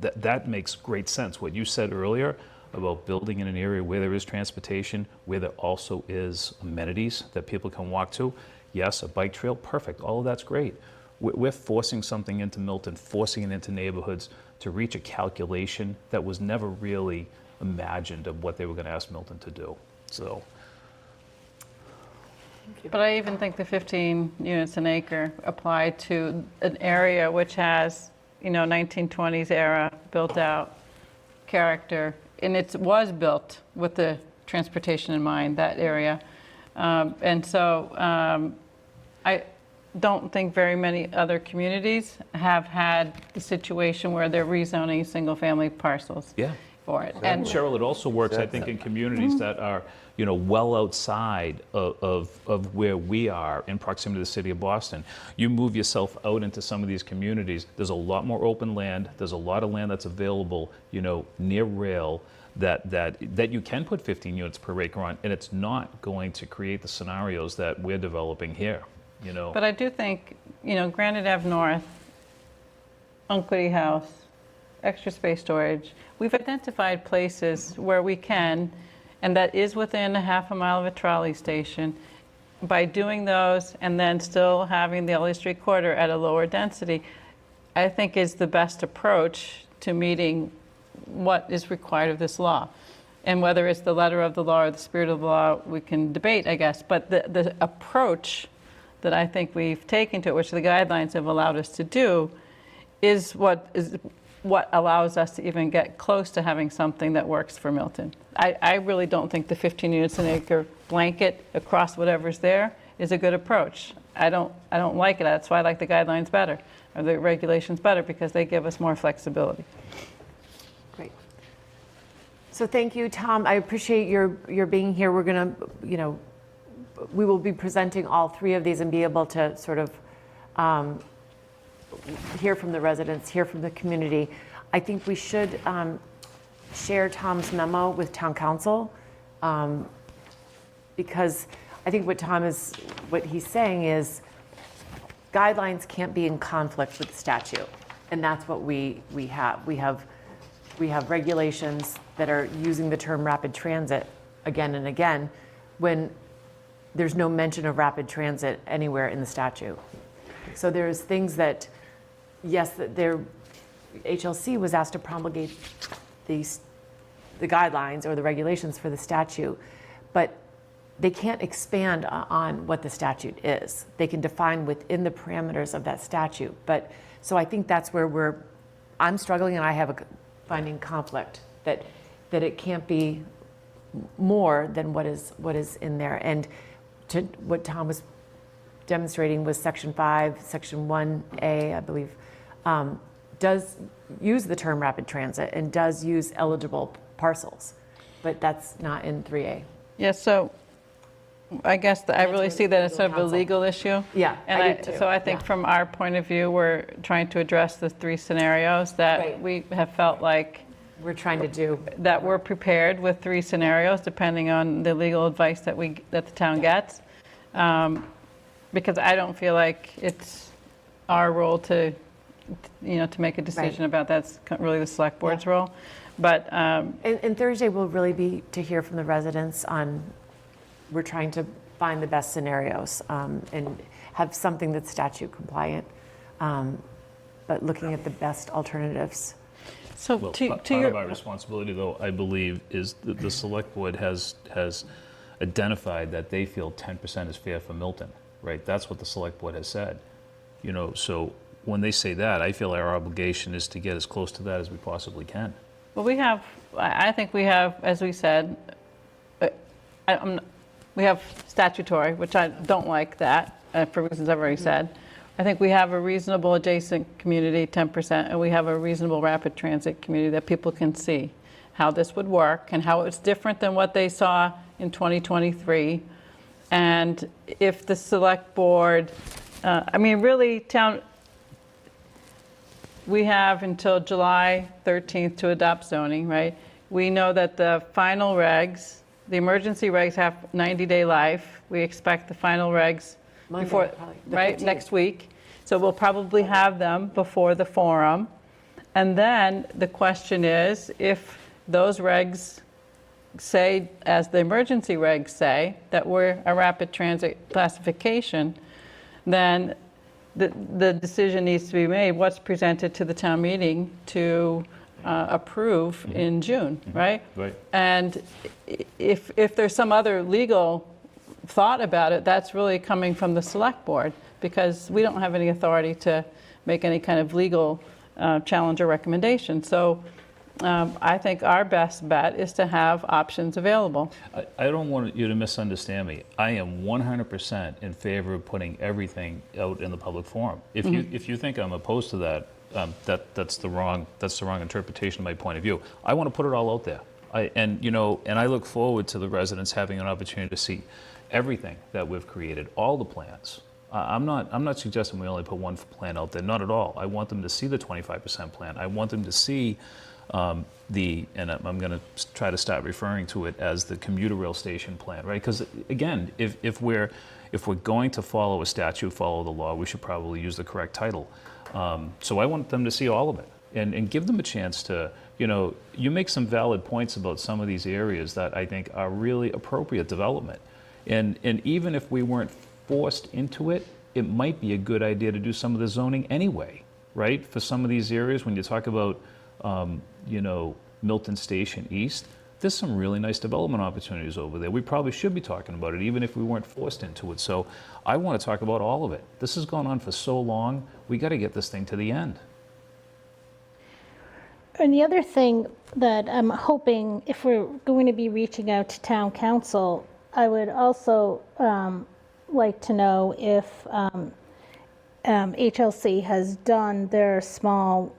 That makes great sense. What you said earlier about building in an area where there is transportation, where there also is amenities that people can walk to. Yes, a bike trail, perfect. All of that's great. We're forcing something into Milton, forcing it into neighborhoods to reach a calculation that was never really imagined of what they were going to ask Milton to do. So. But I even think the 15 units an acre apply to an area which has 1920s era built out character, and it was built with the transportation in mind, that area. And so I don't think very many other communities have had the situation where they're rezoning single-family parcels for it. And Cheryl, it also works, I think, in communities that are, well outside of where we are in proximity to the city of Boston. You move yourself out into some of these communities, there's a lot more open land, there's a lot of land that's available, near rail that you can put 15 units per acre on, and it's not going to create the scenarios that we're developing here, But I do think, Granite Ave North, Unquity House, extra space storage, we've identified places where we can, and that is within a half a mile of a trolley station. By doing those and then still having the Elliott Street corridor at a lower density, I think is the best approach to meeting what is required of this law. And whether it's the letter of the law or the spirit of the law, we can debate, I guess. But the approach that I think we've taken to it, which the guidelines have allowed us to do, is what allows us to even get close to having something that works for Milton. I really don't think the 15 units an acre blanket across whatever's there is a good approach. I don't like it. That's why I like the guidelines better, or the regulations better, because they give us more flexibility. Great. So thank you, Tom. I appreciate your being here. We're going to, we will be presenting all three of these and be able to sort of hear from the residents, hear from the community. I think we should share Tom's memo with town council, because I think what he's saying is guidelines can't be in conflict with the statute, and that's what we have. We have regulations that are using the term rapid transit again and again when there's no mention of rapid transit anywhere in the statute. So there's things that, yes, HLC was asked to promulgate the guidelines or the regulations for the statute, but they can't expand on what the statute is. They can define within the parameters of that statute. But so I think that's where I'm struggling, and I have finding conflict that it can't be more than what is in there. And to what Tom was demonstrating was Section 5, Section 1A, I believe, does use the term rapid transit and does use eligible parcels, but that's not in 3A. Yeah, so I guess I really see that as sort of a legal issue. Yeah, And I do too. so I think from our point of view, we're trying to address the three scenarios that Right. we have felt like We're trying to do. that we're prepared with three scenarios, depending on the legal advice that the town gets. Because I don't feel like it's our role to make a decision about that. That's really the select board's role. But And Thursday will really be to hear from the residents on, we're trying to find the best scenarios and have something that's statute compliant, but looking at the best alternatives. so Well, to part your of our responsibility, though, I believe, is that the select board has identified that they feel 10% is fair for Milton, right? That's what the select board has said. So when they say that, I feel our obligation is to get as close to that as we possibly can. Well, I think we have, as we said, we have statutory, which I don't like that, for reasons I've already said. I think we have a reasonable adjacent community, 10%, and we have a reasonable rapid transit community that people can see how this would work and how it's different than what they saw in 2023. And if the select board, really, we have until July 13th to adopt zoning, right? We know that the final regs, the emergency regs have 90-day life. We expect the final regs Monday, before, probably, the right, 15th. next week. So we'll probably have them before the forum. And then the question is, if those regs say, as the emergency regs say, that we're a rapid transit classification, then the decision needs to be made, what's presented to the town meeting to approve in June, right? Right. And if there's some other legal thought about it, that's really coming from the select board, because we don't have any authority to make any kind of legal challenge or recommendation. So I think our best bet is to have options available. I don't want you to misunderstand me. I am 100% in favor of putting everything out in the public forum. If you think I'm opposed to that, that's the wrong interpretation of my point of view. I want to put it all out there. And I look forward to the residents having an opportunity to see everything that we've created, all the plans. I'm not suggesting we only put one plan out there, not at all. I want them to see the 25% plan. I want them to see and I'm going to try to start referring to it as the commuter rail station plan, right? Because again, if we're going to follow a statute, follow the law, we should probably use the correct title. So I want them to see all of it and give them a chance to, you make some valid points about some of these areas that I think are really appropriate development. And even if we weren't forced into it, it might be a good idea to do some of the zoning anyway, right? For some of these areas, when you talk about, Milton Station East, there's some really nice development opportunities over there. We probably should be talking about it, even if we weren't forced into it. So I want to talk about all of it. This has gone on for so long. We got to get this thing to the end. And the other thing that I'm hoping, if we're going to be reaching out to town council, I would also like to know if HLC has done their small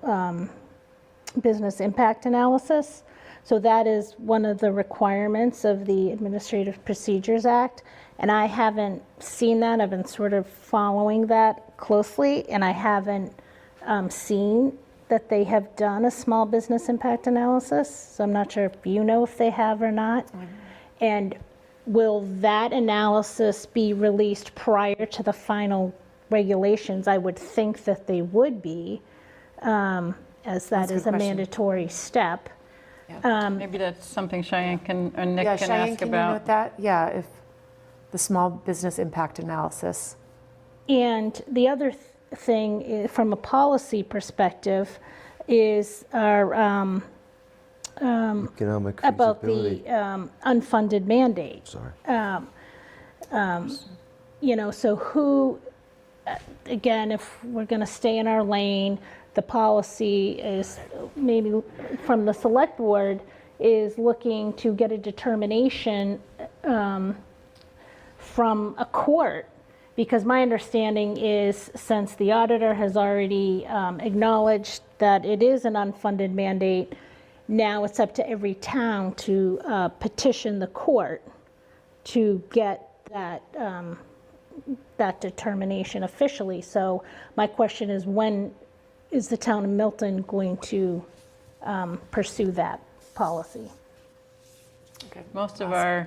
business impact analysis. So that is one of the requirements of the Administrative Procedures Act. And I haven't seen that. I've been sort of following that closely, and I haven't seen that they have done a small business impact analysis. So I'm not sure if you know if they have or not. And will that analysis be released prior to the final regulations? I would think that they would be, as that is a mandatory step. Maybe that's something Cheyenne can, or Nick Yeah, can Cheyenne, ask can you about. note that? Yeah, if the small business impact analysis. And the other thing, from a policy perspective, is our Economic about the feasibility. unfunded mandate. Sorry. You know, so who, again, if we're going to stay in our lane, the policy is maybe from the select board is looking to get a determination from a court. Because my understanding is, since the auditor has already acknowledged that it is an unfunded mandate, now it's up to every town to petition the court to get that, that determination officially. So my question is, when is the town of Milton going to pursue that policy? Most of our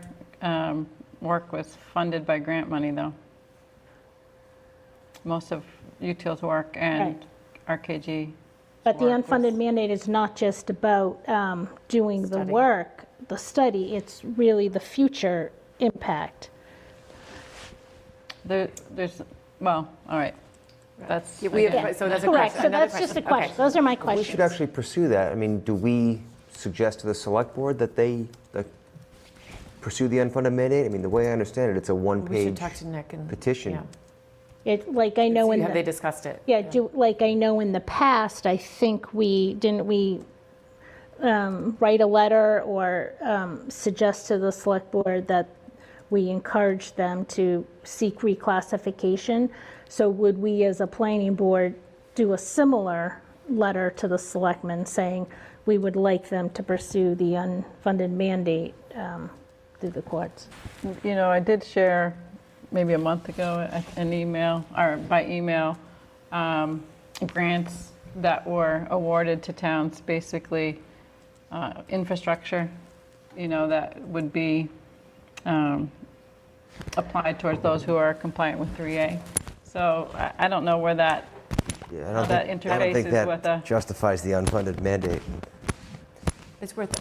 work was funded by grant money, though. Most of UTIL's work and RKG. But the work unfunded was- mandate is not just about doing the Study. work, the study, it's really the future impact. There's, well, all right. That's, Yeah, we have- again, So that's a Correct, question. so Another that's just a question. Okay. question, those are my We questions. should actually pursue that. I mean, do we suggest to the select board that they pursue the unfunded mandate? I mean, the way I understand it, it's a We should one-page talk to Nick and. petition. yeah. It, like I know in Have they the, discussed it? yeah, like I know in the past, I think didn't we write a letter or suggest to the select board that we encourage them to seek reclassification? So would we, as a planning board, do a similar letter to the selectmen saying we would like them to pursue the unfunded mandate through the courts? You know, I did share maybe a month ago an email, or by email, grants that were awarded to towns, basically infrastructure, you know, that would be applied towards those who are compliant with 3A. So I don't know where that, Yeah, how that I don't interfaces think with that a, justifies the unfunded mandate. It's worth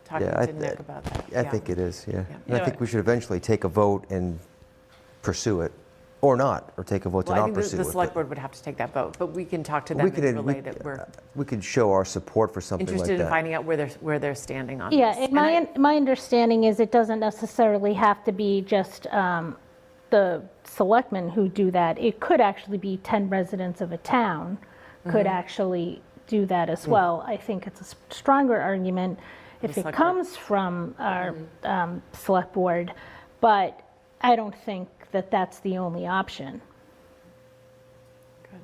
talking Yeah, to Nick about that. I yeah. think it is, yeah. And Yeah. I think we should eventually take a vote and pursue it, or not, or take a vote to Well, I not think pursue the it. select but board would have to take that vote, but we can talk to them we and could- relay that we're We could show our support for something like that. interested in finding out where they're standing on this. Yeah, and my understanding is it doesn't necessarily have to be just the selectmen who do that. It could actually be 10 residents of a town could actually do that as well. I think it's a stronger argument if it select board. comes from our select board, but I don't think that that's the only option. Good.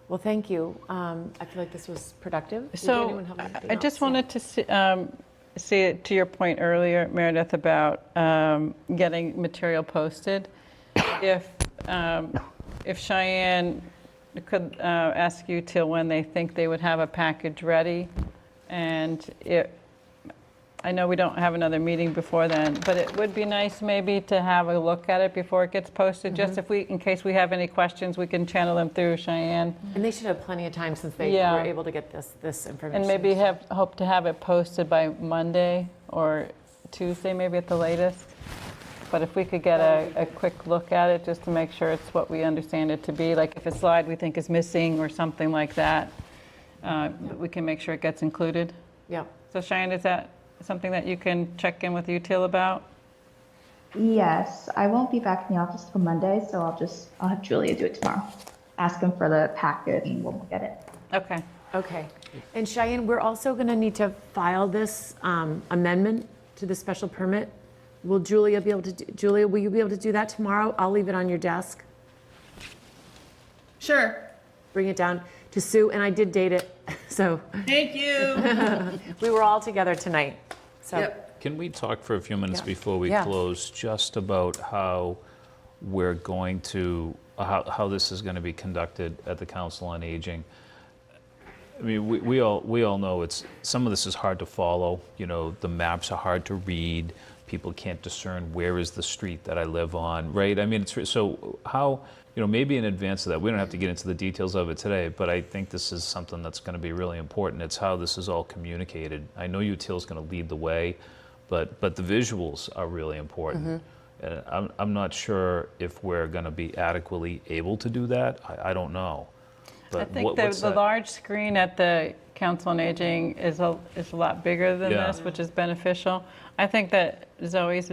Well, thank you. I feel like this was productive. Did so anyone have anything I just else? Yeah. wanted to see it to your point earlier, Meredith, about getting material posted. If Cheyenne could ask you till when they think they would have a package ready, and I know we don't have another meeting before then, but it would be nice maybe to have a look at it before it gets posted, just if in case we have any questions, we can channel them through Cheyenne. And they should have plenty of time since they Yeah. were able to get this information. And maybe hope to have it posted by Monday or Tuesday, maybe at the latest. But if we could get a quick look at it, just to make sure it's what we understand it to be, like if a slide we think is missing or something like that, we can make sure it gets included. Yeah. So Cheyenne, is that something that you can check in with UTIL about? Yes, I won't be back in the office till Monday, so I'll have Julia do it tomorrow. Ask him for the packet and we'll get it. Okay. Okay. And Cheyenne, we're also going to need to file this amendment to the special permit. Will Julia be able to, Julia, will you be able to do that tomorrow? I'll leave it on your desk. Sure. Bring it down to Sue, and I did date it, so Thank you. we were all together tonight. So, Yep. Can we talk for a few minutes Yeah. before we Yeah. close, just about how we're going to, how this is going to be conducted at the Council on Aging? I mean, we all know some of this is hard to follow. You know, the maps are hard to read. People can't discern where is the street that I live on, right? I mean, so how, maybe in advance of that, we don't have to get into the details of it today, but I think this is something that's going to be really important. It's how this is all communicated. I know UTIL is going to lead the way, but the visuals are really important. And I'm not sure if we're going to be adequately able to do that. I don't know. But I think the large screen at the Council on Aging is a lot bigger than Yeah. this, which is beneficial. I think that Zoe's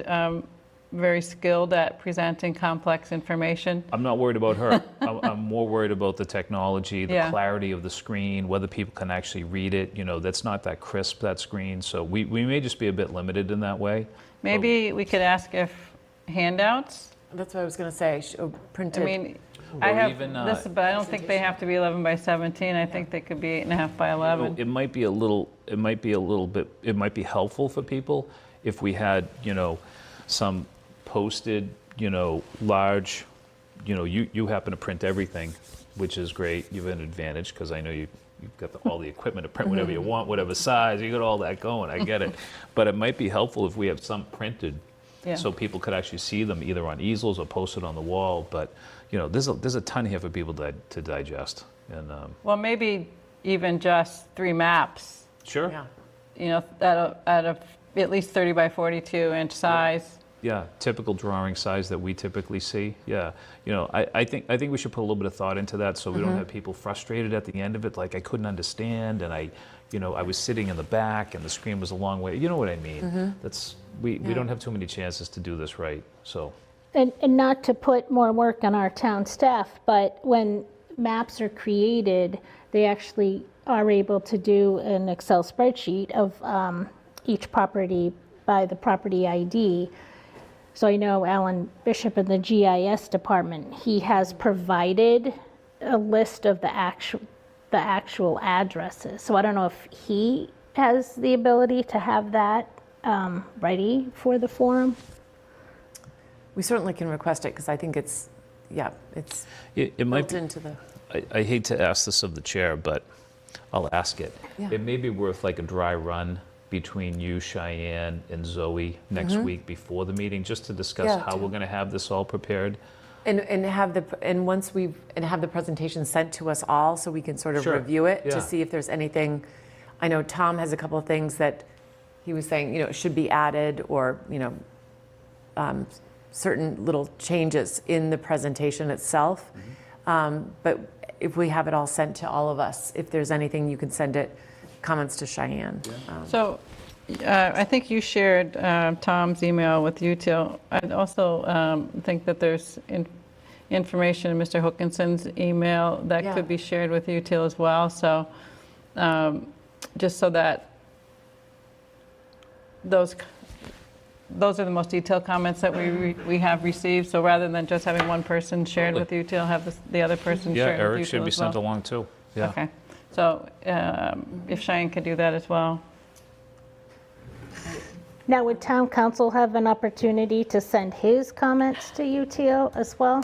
very skilled at presenting complex information. I'm not worried about her. I'm more worried about the technology, the Yeah. clarity of the screen, whether people can actually read it. That's not that crisp, that screen. So we may just be a bit limited in that way. Maybe we could ask if handouts, that's what I was going to say, I printed. mean, I Or have even, this, but I don't think they have to be 11 by 17. I think they could be 8.5 by 11. It might be a little bit, it might be helpful for people if we had, some posted, large, you happen to print everything, which is great. You have an advantage because I know you've got all the equipment to print whatever you want, whatever size, you got all that going, I get it. But it might be helpful if we have some printed Yeah. so people could actually see them either on easels or posted on the wall. But, there's a ton here for people to digest. And Well, maybe even just 3 maps, sure. Yeah. at at least 30 by 42 inch size. Yeah, typical drawing size that we typically see. Yeah, I think we should put a little bit of thought into that so we don't have people frustrated at the end of it, like I couldn't understand and I was sitting in the back and the screen was a long way. You know what I mean? That's we don't have too many chances to do this right. So. And not to put more work on our town staff, but when maps are created, they actually are able to do an Excel spreadsheet of each property by the property ID. So I know Alan Bishop in the GIS department, he has provided a list of the actual addresses. So I don't know if he has the ability to have that ready for the forum. We certainly can request it because I think it's It might built be, into the. I hate to ask this of the chair, but I'll ask it. Yeah. It may be worth like a dry run between you, Cheyenne, and Zoe next week before the meeting, just to discuss Yeah, how we're going to have this all prepared. And have the presentation sent to us all so we can sort of Sure. review it Yeah. to see if there's anything. I know Tom has a couple of things that he was saying, should be added or, certain little changes in the presentation itself. But if we have it all sent to all of us, if there's anything, you can send it, comments to Cheyenne. So I think you shared Tom's email with UTIL. I'd also think that there's information in Mr. Hookinson's email that Yeah. could be shared with UTIL as well. So just so that those are the most detailed comments that we have received. So rather than just having one person shared with UTIL, have the other person Yeah, shared with UTIL Eric should be as well. sent along too. Yeah. Okay. So if Cheyenne could do that as well. Now, would town council have an opportunity to send his comments to UTL as well?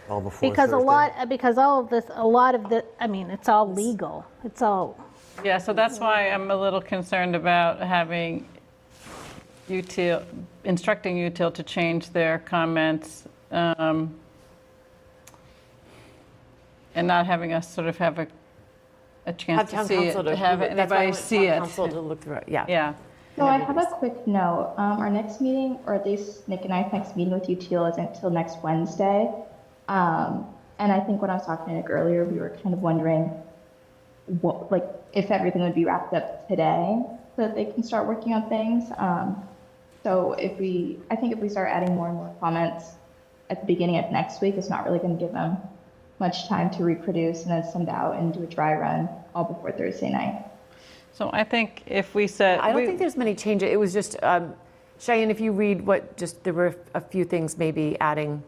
All before Because Thursday? because all of this, a lot of the, I mean, it's all legal. It's all, Yeah, so that's why I'm a little concerned about having UTIL, instructing UTIL to change their comments and not having us sort of have a Have chance to town see it, council to to have review it. That's why I anybody want see town it. council to look through it. Yeah. Yeah. So I have a quick note. Our next meeting, or at least Nick and I's next meeting with UTL isn't until next Wednesday. And I think when I was talking to Nick earlier, we were kind of wondering what, like, if everything would be wrapped up today. so that they can start working on things. So I think if we start adding more and more comments at the beginning of next week, it's not really going to give them much time to reproduce and then send out and do a dry run all before Thursday night. So I think if we said. I don't think there's many changes. It was just, Cheyenne, if you read there were a few things, maybe adding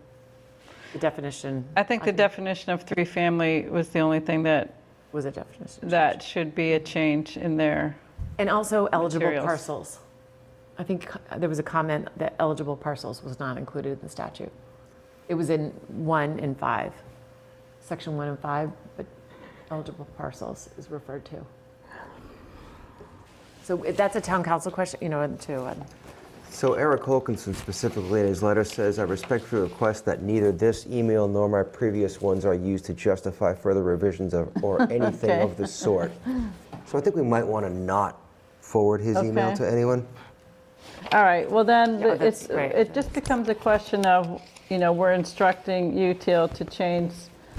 the definition. I think the definition of three-family was the only thing that Was a definition. that should be a change in there. And also eligible Materials. parcels. I think there was a comment that eligible parcels was not included in the statute. It was in 1 and 5, section 1 and 5, but eligible parcels is referred to. So that's a town council question, too. So Eric Wilkinson specifically in his letter says, I respectfully request that neither this email nor my previous ones are used to justify further revisions or anything Okay. of the sort. So I think we might want to not forward his email Okay. to anyone. All right, well then, Yeah, that's great. it just becomes a question of, we're instructing UTIL to change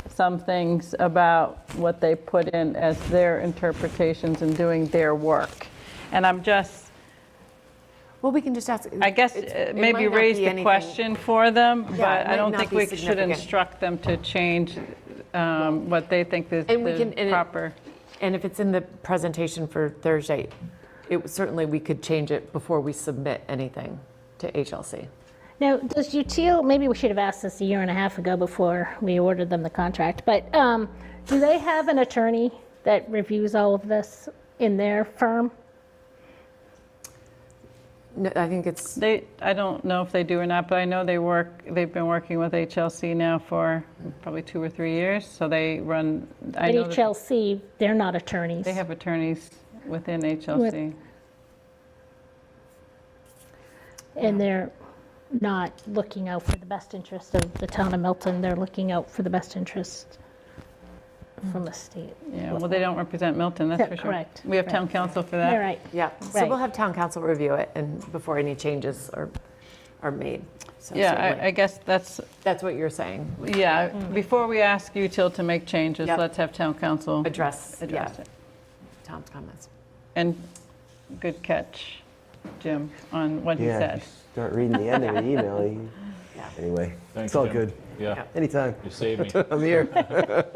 some things about what they put in as their interpretations and doing their work. And I'm just, Well, we can just ask. I guess, it maybe might not raise be the anything- question for them, Yeah, it but I might don't not think be we should significant. instruct them to change what they think is And we can- the proper. And if it's in the presentation for Thursday, certainly we could change it before we submit anything to HLC. Now, does UTIL, maybe we should have asked this a year and a half ago before we awarded them the contract, but do they have an attorney that reviews all of this in their firm? No, I think it's, I don't know if they do or not, but I know they've been working with HLC now for probably 2 or 3 years, so they run, I At know that HLC, they're not attorneys. they have attorneys within HLC. And they're not looking out for the best interest of the town of Milton, they're looking out for the best interest from the state. Yeah, well, they don't represent Milton, that's Yeah, for sure. correct, We have town council for that. All right. yeah. So Right. we'll have town council review it and before any changes are made. So Yeah, certainly. I guess that's, That's what you're saying. yeah, before we ask UTIL to make changes, Yep. let's have town council Address address yeah, it. Tom's comments. And good catch, Jim, on what he Yeah, said. if you start reading the end of the email. Anyway, Thanks, it's all Jim. good. Yeah, Anytime. you saved me. I'm here.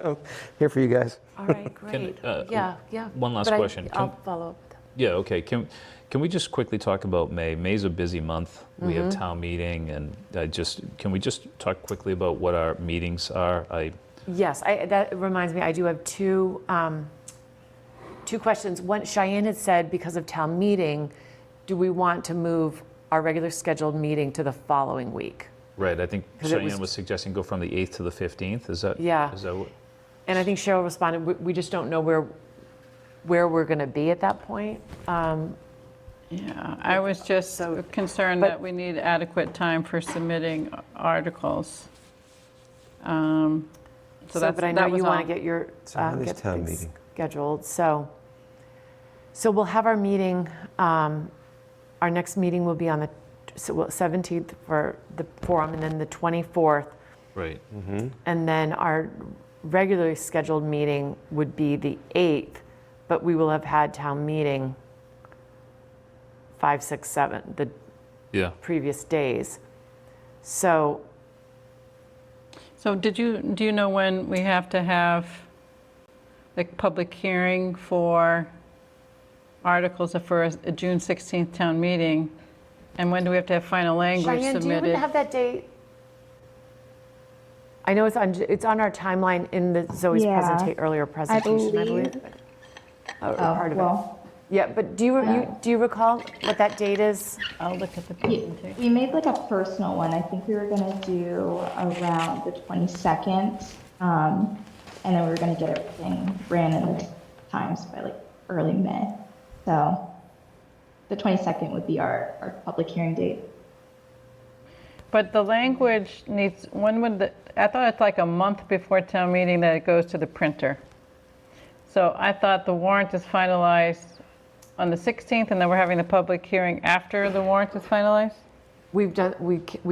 I'm here for you guys. All right, great. Yeah. one last But question. I'll follow up with them. Yeah, okay. Can we just quickly talk about May? May's a busy month. We have town meeting, and can we just talk quickly about what our meetings are? Yes, that reminds me, I do have two questions. One, Cheyenne had said because of town meeting, do we want to move our regular scheduled meeting to the following week? Right, I think 'Cause it Cheyenne was- was suggesting go from the 8th to the 15th. Is that? Yeah. Is that what? And I think Cheryl responded, we just don't know where we're going to be at that point. Yeah, I was just concerned but- that we need adequate time for submitting articles. So that's, But I know that was you want all. to get your, So when is get town things meeting? scheduled. So we'll have our meeting, our next meeting will be on the 17th for the forum, and then the 24th. Right. And then our regularly scheduled meeting would be the 8th, but we will have had town meeting 5, 6, 7, the Yeah. previous days. So So do you know when we have to have the public hearing for articles for a June 16th town meeting? And when do we have to have final language Cheyenne, do you submitted? even have that date? I know it's on our timeline in the Zoe's Yeah. earlier presentation, I believe. Or part of it. Well, Yeah, but do you recall what that date is? I'll look at the we presentation. made like a personal one. I think we were gonna do around the 22nd. And then we were gonna get everything ran in the times by like early May. So the 22nd would be our public hearing date. But the language needs, I thought it's like a month before town meeting that it goes to the printer. So I thought the warrant is finalized on the 16th, and then we're having the public hearing after the warrant is finalized? We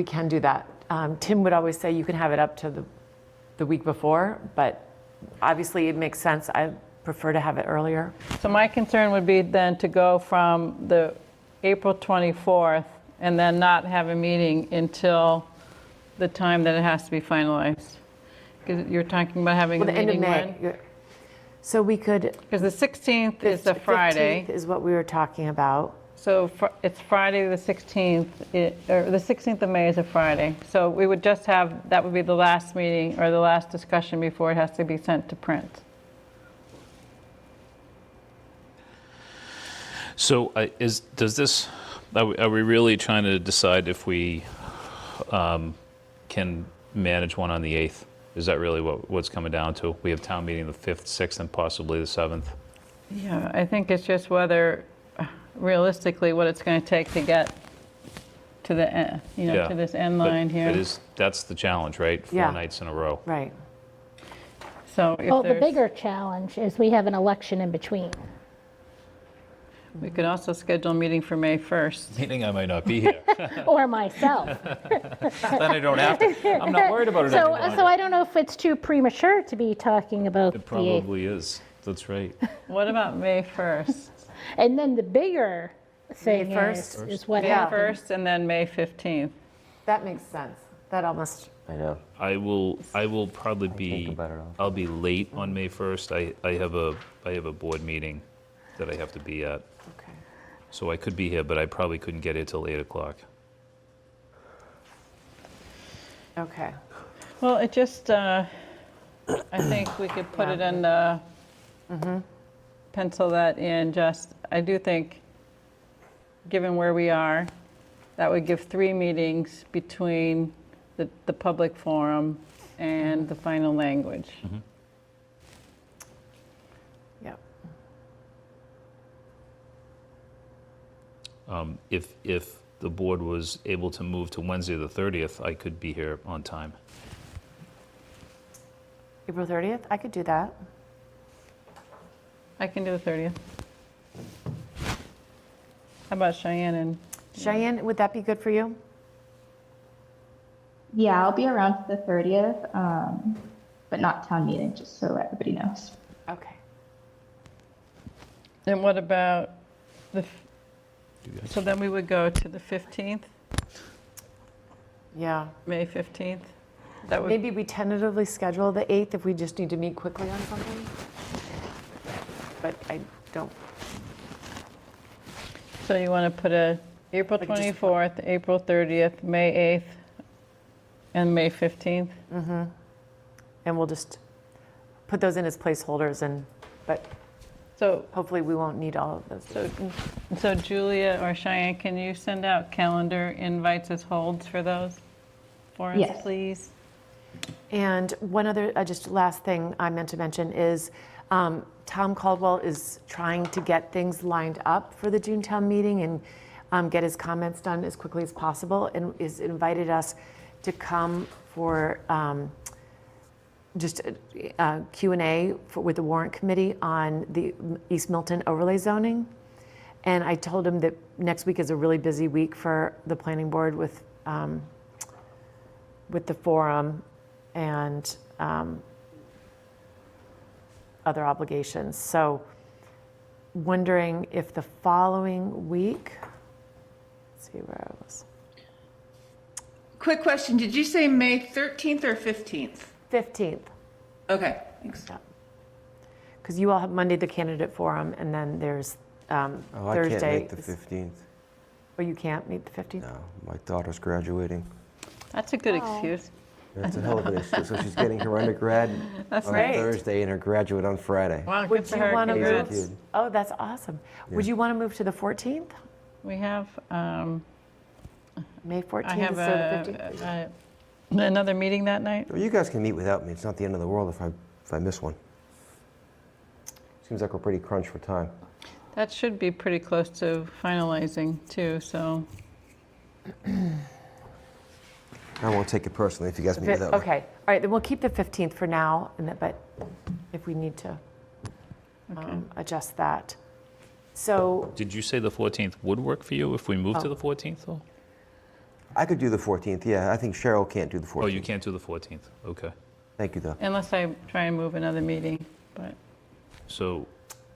can do that. Tim would always say you can have it up to the week before, but obviously it makes sense. prefer to have it earlier. So my concern would be then to go from the April 24th and then not have a meeting until the time that it has to be finalized. Because you're talking about having a Well, the end of meeting May. when? So we could. Because the 16th is a Friday. 15th is what we were talking about. So it's Friday the 16th, or the 16th of May is a Friday. So we would just have, that would be the last meeting or the last discussion before it has to be sent to print. So does this, are we really trying to decide if we can manage one on the 8th? Is that really what's coming down to? We have town meeting the 5th, 6th, and possibly the 7th. Yeah, I think it's just whether, realistically, what it's going to take to get to the, Yeah, to this end but line here. that's the challenge, right? 4 Yeah. nights in a row. Right. So if Well, the there's, bigger challenge is we have an election in between. we could also schedule a meeting for May 1st. Meaning I might not be here. Or myself. Then I don't have to. I'm not worried about it So anymore. I don't know if it's too premature to be talking about It the 8th. probably is. That's right. What about May 1st? And then the bigger thing May 1st? is what May happens. 1st and then May 15th. That makes sense. That almost, I know. I will probably be, about it all. I'll be late on May 1st. I have a board meeting that I have to be at. okay. So I could be here, but I probably couldn't get here till 8 o'clock. Okay. Well, it just, I think we could put it in the, pencil that in just, I do think, given where we are, that would give 3 meetings between the public forum and the final language. Yep. If the board was able to move to Wednesday the 30th, I could be here on time. April 30th, I could do that. I can do the 30th. How about Cheyenne and, Cheyenne, would that be good for you? Yeah, I'll be around for the 30th, but not town meeting, just so everybody knows. Okay. and what about the, so then we would go to the 15th, Yeah. May 15th? That would, Maybe we tentatively schedule the 8th if we just need to meet quickly on something. But I don't, so you want to put a April Like just- 24th, April 30th, May 8th, and May 15th? and we'll just put those in as placeholders but So, hopefully we won't need all of those. so Julia or Cheyenne, can you send out calendar invites as holds for those for us, Yes. please? And one other, just last thing I meant to mention is Tom Caldwell is trying to get things lined up for the June town meeting and get his comments done as quickly as possible, and has invited us to come for just Q&A with the warrant committee on the East Milton overlay zoning. And I told him that next week is a really busy week for the planning board with the forum and other obligations. So wondering if the following week, let's see where I was, Quick question, did you say May 13th or 15th? 15th, Okay, thanks. because you all have Monday, the candidate forum, and then there's Oh, I Thursday. can't make the is- 15th. Oh, you can't meet the 15th? No, my daughter's graduating. That's a good excuse. That's a hell of an excuse. So she's getting her undergrad on great. Thursday and her graduate on Friday. Wow, good Would for you her. want to Congrats. move? Oh, that's awesome. Would you want to move to the 14th? We have, May 14th I have instead of the 15th? another meeting that night. Well, you guys can meet without me. It's not the end of the world if I miss one. Seems like we're pretty crunched for time. That should be pretty close to finalizing too, so. I won't take it personally if you guys meet without me. Okay, all right, then we'll keep the 15th for now, but if we need to adjust that. So, Did you say the 14th would work for you if we move to the 14th, though? I could do the 14th, yeah. I think Cheryl can't do the 14th. Oh, you can't do the 14th, okay. Thank you, though. Unless I try and move another meeting, but So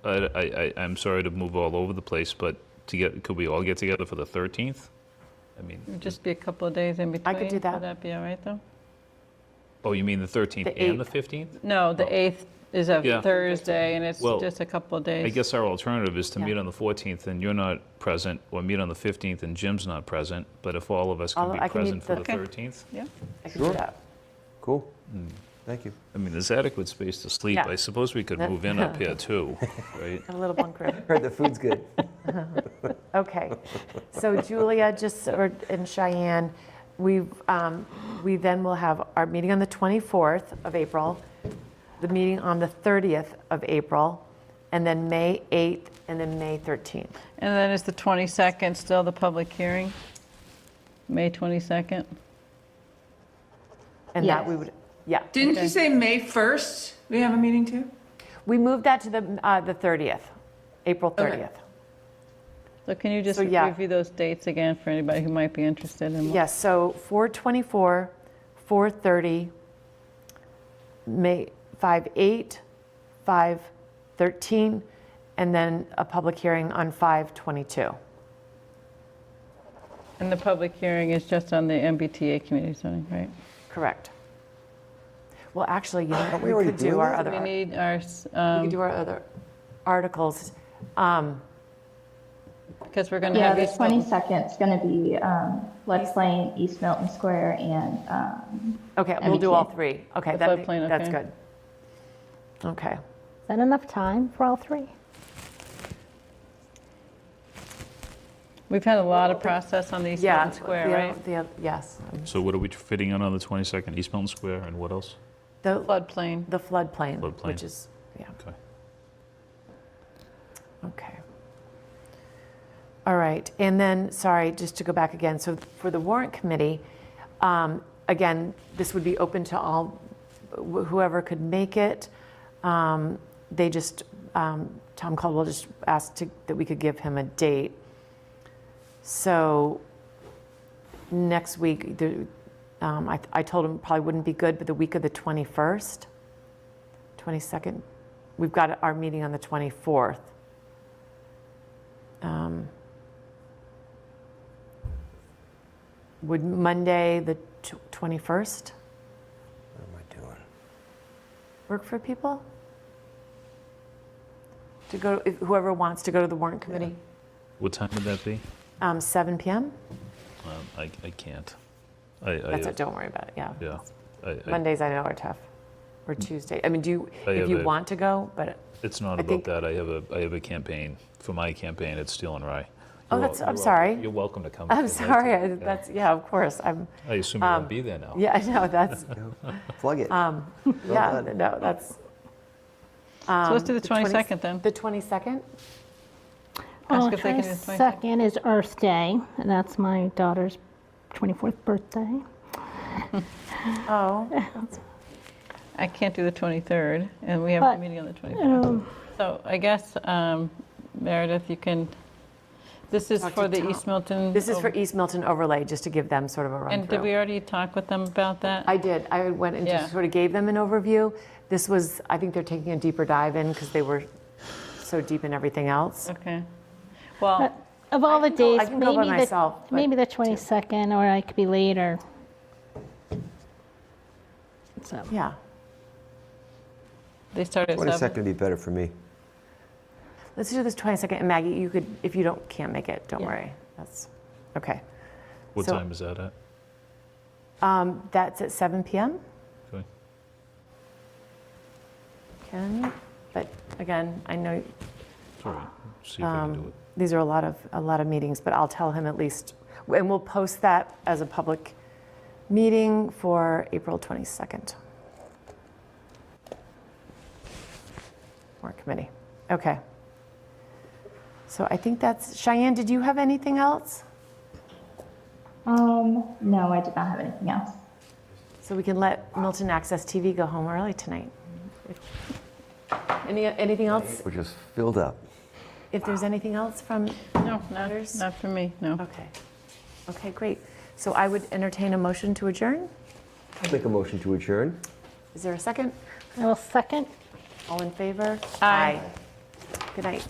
I'm sorry to move all over the place, but could we all get together for the 13th? I mean, It would just be a couple of days in between. I could do that. Would that be all right, though? oh, you mean the 13th The and the 8th. 15th? No, the 8th is a Yeah. Thursday, and it's Well, just a couple of days. I guess our alternative is to Yeah. meet on the 14th and you're not present, or meet on the 15th and Jim's not present, but if all of us can be I can meet present for the Okay. 13th? Yeah. I can do Sure. that. Cool. Thank you. I mean, there's adequate space to sleep. Yeah. I suppose we could move in up here too, right? A little bunk room. Heard the food's good. Okay, so Julia, and Cheyenne, we then will have our meeting on the 24th of April, the meeting on the 30th of April, and then May 8th, and then May 13th. And then is the 22nd still the public hearing? May 22nd? And that we Yes. would, yeah. Didn't you say May 1st we have a meeting too? We moved that to the 30th, April 30th. So can you just So, yeah. review those dates again for anybody who might be interested in? Yes, so 4/24, 4/30, May 5/8, 5/13, and then a public hearing on 5/22. And the public hearing is just on the MBTA community zoning, right? Correct. Well, actually, you know, we we already could do doing our that? other, We we need our, could do our other articles. because we're going to Yeah, have the East Milton. 22nd is going to be floodplain, East Milton Square, and Okay, we'll do all MBTA. three. Okay, The that floodplain, that's okay. good. Okay. Is that enough time for all three? We've had a lot of process on the East Yeah. Milton Square, right? Yes. So what are we fitting on the 22nd? East Milton Square and what else? The Floodplain. the floodplain, Floodplain. which is, yeah, Okay. okay. All right, and then, sorry, just to go back again, so for the warrant committee, again, this would be open to all, whoever could make it. They just, Tom Caldwell just asked that we could give him a date. So next week, I told him probably wouldn't be good, but the week of the 21st, 22nd, we've got our meeting on the 24th. Would Monday, the 21st, What am I doing? work for people? To go, if whoever wants to go to the warrant committee, What time would that be? 7 PM? I can't. That's it, don't worry about it, yeah. Yeah. Mondays I know are tough, or Tuesday. I mean, I if have you a- want to go, but, It's not I about think- that. I have a campaign. For my campaign, it's Steel and Rye. Oh, You're that's- wel- I'm you're sorry. welcome- You're welcome to come. if I'm you'd like sorry, to. that's, yeah, of course, I'm, I assume you won't be there now. yeah, I know, that's, Plug it. yeah, done. no, that's. So let's do the 20 22nd then. The 22nd? Ask if they can do the 22nd. 22nd is Earth Day, and that's my daughter's 24th birthday. Oh, I can't do the 23rd, and we have a But, meeting on the 23rd. So I guess, Meredith, you can, this is Talk to for the Tom. East Milton. this is for East Milton overlay, just to give them sort of a run And did we already talk with them about that? I did. I went and Yeah. just sort of gave them an overview. This was, I think they're taking a deeper dive in because they were so deep in everything else. Okay. Well, Of all the days, I can go by maybe myself, but- maybe the 22nd, or I could be later. So, Yeah. they start at 22nd 7. would be better for me. Let's do this 22nd. And Maggie, you could, if you can't make it, don't Yeah. worry. That's, okay. What So- time is that at? That's at 7 PM, Okay. Ken? But again, I know It's all right. See if I can do it. these are a lot of meetings, but I'll tell him at least, and we'll post that as a public meeting for April 22nd. Warrant committee. Okay. So I think that's, Cheyenne, did you have anything else? No, I did not have anything else. So we can let Milton Access TV go home early tonight. Anything else? We're just filled up. If there's anything else from, No, Matters? not for me, no. okay. Okay, great. So I would entertain a motion to adjourn. I'll make a motion to adjourn. Is there a second? I will second. All in favor? Aye. Good night.